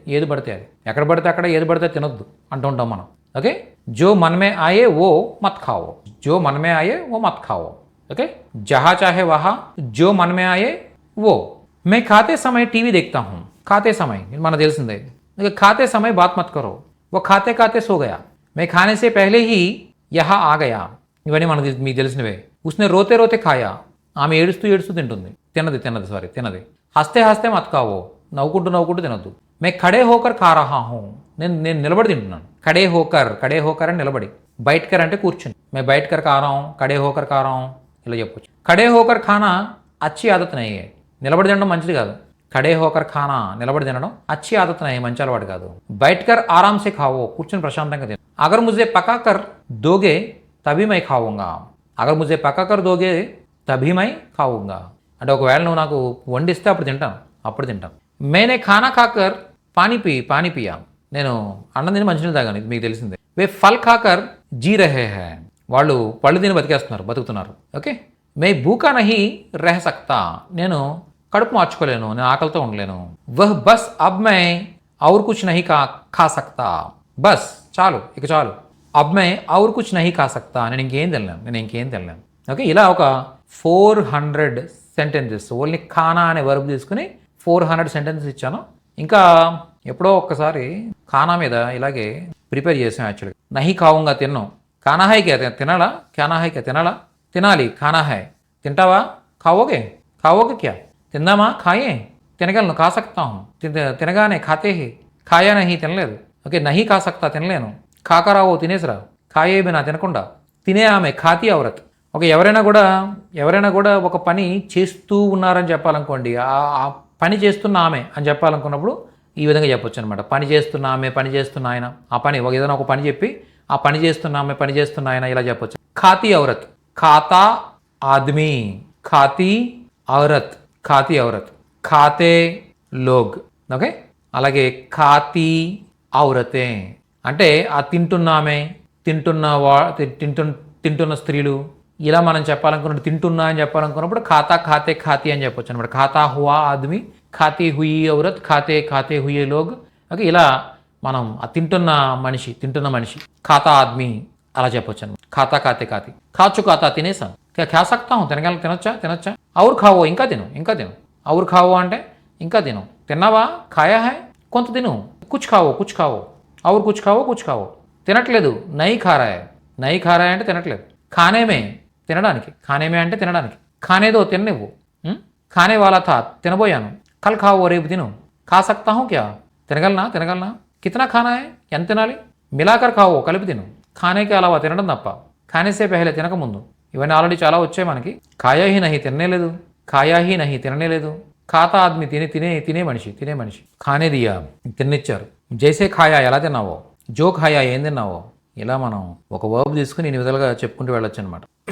ఎక్కడ పడితే అక్కడ ఏది పడితే తినొద్దు అంటూ ఉంటాం మనం. ఓకే, జో మనమే ఆయే ఓ మత్ ఖావో, జో మనమే ఆయే ఓ మత్ ఖావో. ओके, जहाँ चाहे वहाँ, जो मन में आए वो. मैं खाते समय टीवी देखता हूँ. खाते समय मन తెలిసిందే. खाते समय बात मत करो, वो खाते खाते सो गया, मैं खाने से पहले ही यहाँ आ गया. ఇవన్నీ మీకు తెలిసినవే. उसने रोते रोते खाया, ఆమె ఏడుస్తూ తింటుంది. తిన్నది. हंसते हंसते मत खाओ, నవ్వుకుంటూ తినొద్దు. मैं खड़े होकर खा रहा हूँ, నేను నిలబడి తింటున్నాను. खड़े होकर అని నిలబడి, बैठ कर అంటే కూర్చుని. मैं बैठ कर खा रहा हूँ, खड़े होकर खा रहा हूँ ఇలా చెప్పొచ్చు. ఖడే హోకర్ ఖానా అచ్చి ఆదత్ నహీ హై, నిలబడి తినడం మంచిది కాదు. ఖడే హోకర్ ఖానా, నిలబడి తినడం, అచ్చి ఆదత్ నహీ, మంచి అలవాటు కాదు. బైట్ కర్ ఆరామ్ సే ఖావో, కూర్చొని ప్రశాంతంగా తిను. అగర్ ముझे పకా కర్ దోగే తభీ మై ఖావుంగా, అగర్ ముझे పకా కర్ దోగే తభీ మై ఖావుంగా అంటే ఒకవేళ నువ్వు నాకు వండిస్తే అప్పుడు తింటాను. మేనే ఖానా ఖాకర్ పానీ పియా, నేను అన్నం తిని మంచినీళ్ళు తాగాను, ఇది మీకు తెలిసిందే. వే ఫల్ ఖాకర్ జీ రహే హై, వాళ్ళు పళ్ళు తిని బతుకుతున్నారు. ఓకే, మే భూకా నహీ రహ సక్తా, నేను కడుపు మార్చుకోలేను, నేను ఆకలితో ఉండలేను. వహ్ బస్ అబ్ మై ఔర్ కుచ్ నహీ ఖా సక్తా, బస్ చాలు, ఇక చాలు. అబ్ మై ఔర్ కుచ్ నహీ ఖా సక్తా, నేను ఇంకేం తినలేను. ఓకే, ఇలా ఒక 400 సెంటెన్సెస్, ఓన్లీ ఖానా అనే వర్బ్ తీసుకుని 400 సెంటెన్సెస్ ఇచ్చాను. ఇంకా ఎప్పుడో ఒక్కసారి ఖానా మీద ఇలాగే ప్రిపేర్ చేసాం యాక్చువల్గా. నహీ ఖావుంగా తిన్నాం, खाना है क्या తినాలా, తినాలి, खाना है తింటావా, खाओगे क्या, తిందామా, खाए తినగలను, खा सकता हूँ తినగానే, खाते ही खाया नहीं తినలేదు. ఓకే, नहीं खा सकता తినలేను, खाकर आओ తినేసిరా, खाए बिना తినకుండా, తినే ఆమె, खाती औरत. ఓకే, ఎవరైనా కూడా ఒక పని చేస్తూ ఉన్నారని చెప్పాలనుకోండి, ఆ పని చేస్తున్న ఆమె అని చెప్పాలనుకున్నప్పుడు ఈ విధంగా చెప్పొచ్చు అనమాట. పని చేస్తున్న ఆమె, పని చేస్తున్న ఆయన, ఆ పని ఏదైనా ఒక పని చెప్పి ఆ పని చేస్తున్న ఆమె, పని చేస్తున్న ఆయన ఇలా చెప్పొచ్చు. ఖాతీ ఔరత్, ఖాతా ఆద్మీ, ఖాతీ ఔరత్, ఖాతే లోగ్. ఓకే, అలాగే ఖాతీ ఔరతే అంటే ఆ తింటున్న ఆమె, తింటున్న స్త్రీలు, ఇలా మనం చెప్పాలనుకున్నప్పుడు, తింటున్నా అని చెప్పాలనుకున్నప్పుడు ఖాతీ అని చెప్పొచ్చు అనమాట. ఖాతా హువా ఆద్మీ, ఖాతీ హుయి ఔరత్, ఖాతే హుయే లోగ్. ఓకే, ఇలా మనం ఆ తింటున్న మనిషి ఖాతా ఆద్మీ అలా చెప్పొచ్చు అనమాట. ఖాతా ఖాతే ఖాచు ఖాతా తినేసాను, ఖా సక్తా హూ తినొచ్చా. ఔర్ ఖావో, ఇంకా తిను. ఔర్ ఖావో అంటే ఇంకా తిను. తిన్నావా, ఖాయా హై కొంత తిను. కుచ్ ఖావో ఔర్ కుచ్ ఖావో తినట్లేదు. నహీ ఖా రహా అంటే తినట్లేదు. ఖానేమే అంటే తినడానికి. ఖానేదో తిననివ్వు, ఖానే వాలా థా తినబోయాను. కల్ ఖావో రేపు తిను. ఖా సక్తా హూ క్యా తినగలనా. కితనా ఖానా హై ఎంత తినాలి. మిలాకర్ ఖావో కలిపి తిను. ఖానేకి అలావా తినడం తప్ప, ఖానేసే పెహలే తినకముందు. ఇవన్నీ ఆల్రెడీ చాలా వచ్చాయి మనకి. ఖాయా హీ నహీ తిననేలేదు. ఖాతా ఆద్మీ తినే మనిషి. ఖానే దియా తిన్నిచ్చారు. జైసే ఖాయా ఎలా తిన్నావో, జో ఖాయా ఏం తిన్నావో, ఇలా మనం ఒక వర్బ్ తీసుకుని ఇన్ని విధాలుగా చెప్పుకుంటూ వెళ్ళొచ్చు అనమాట.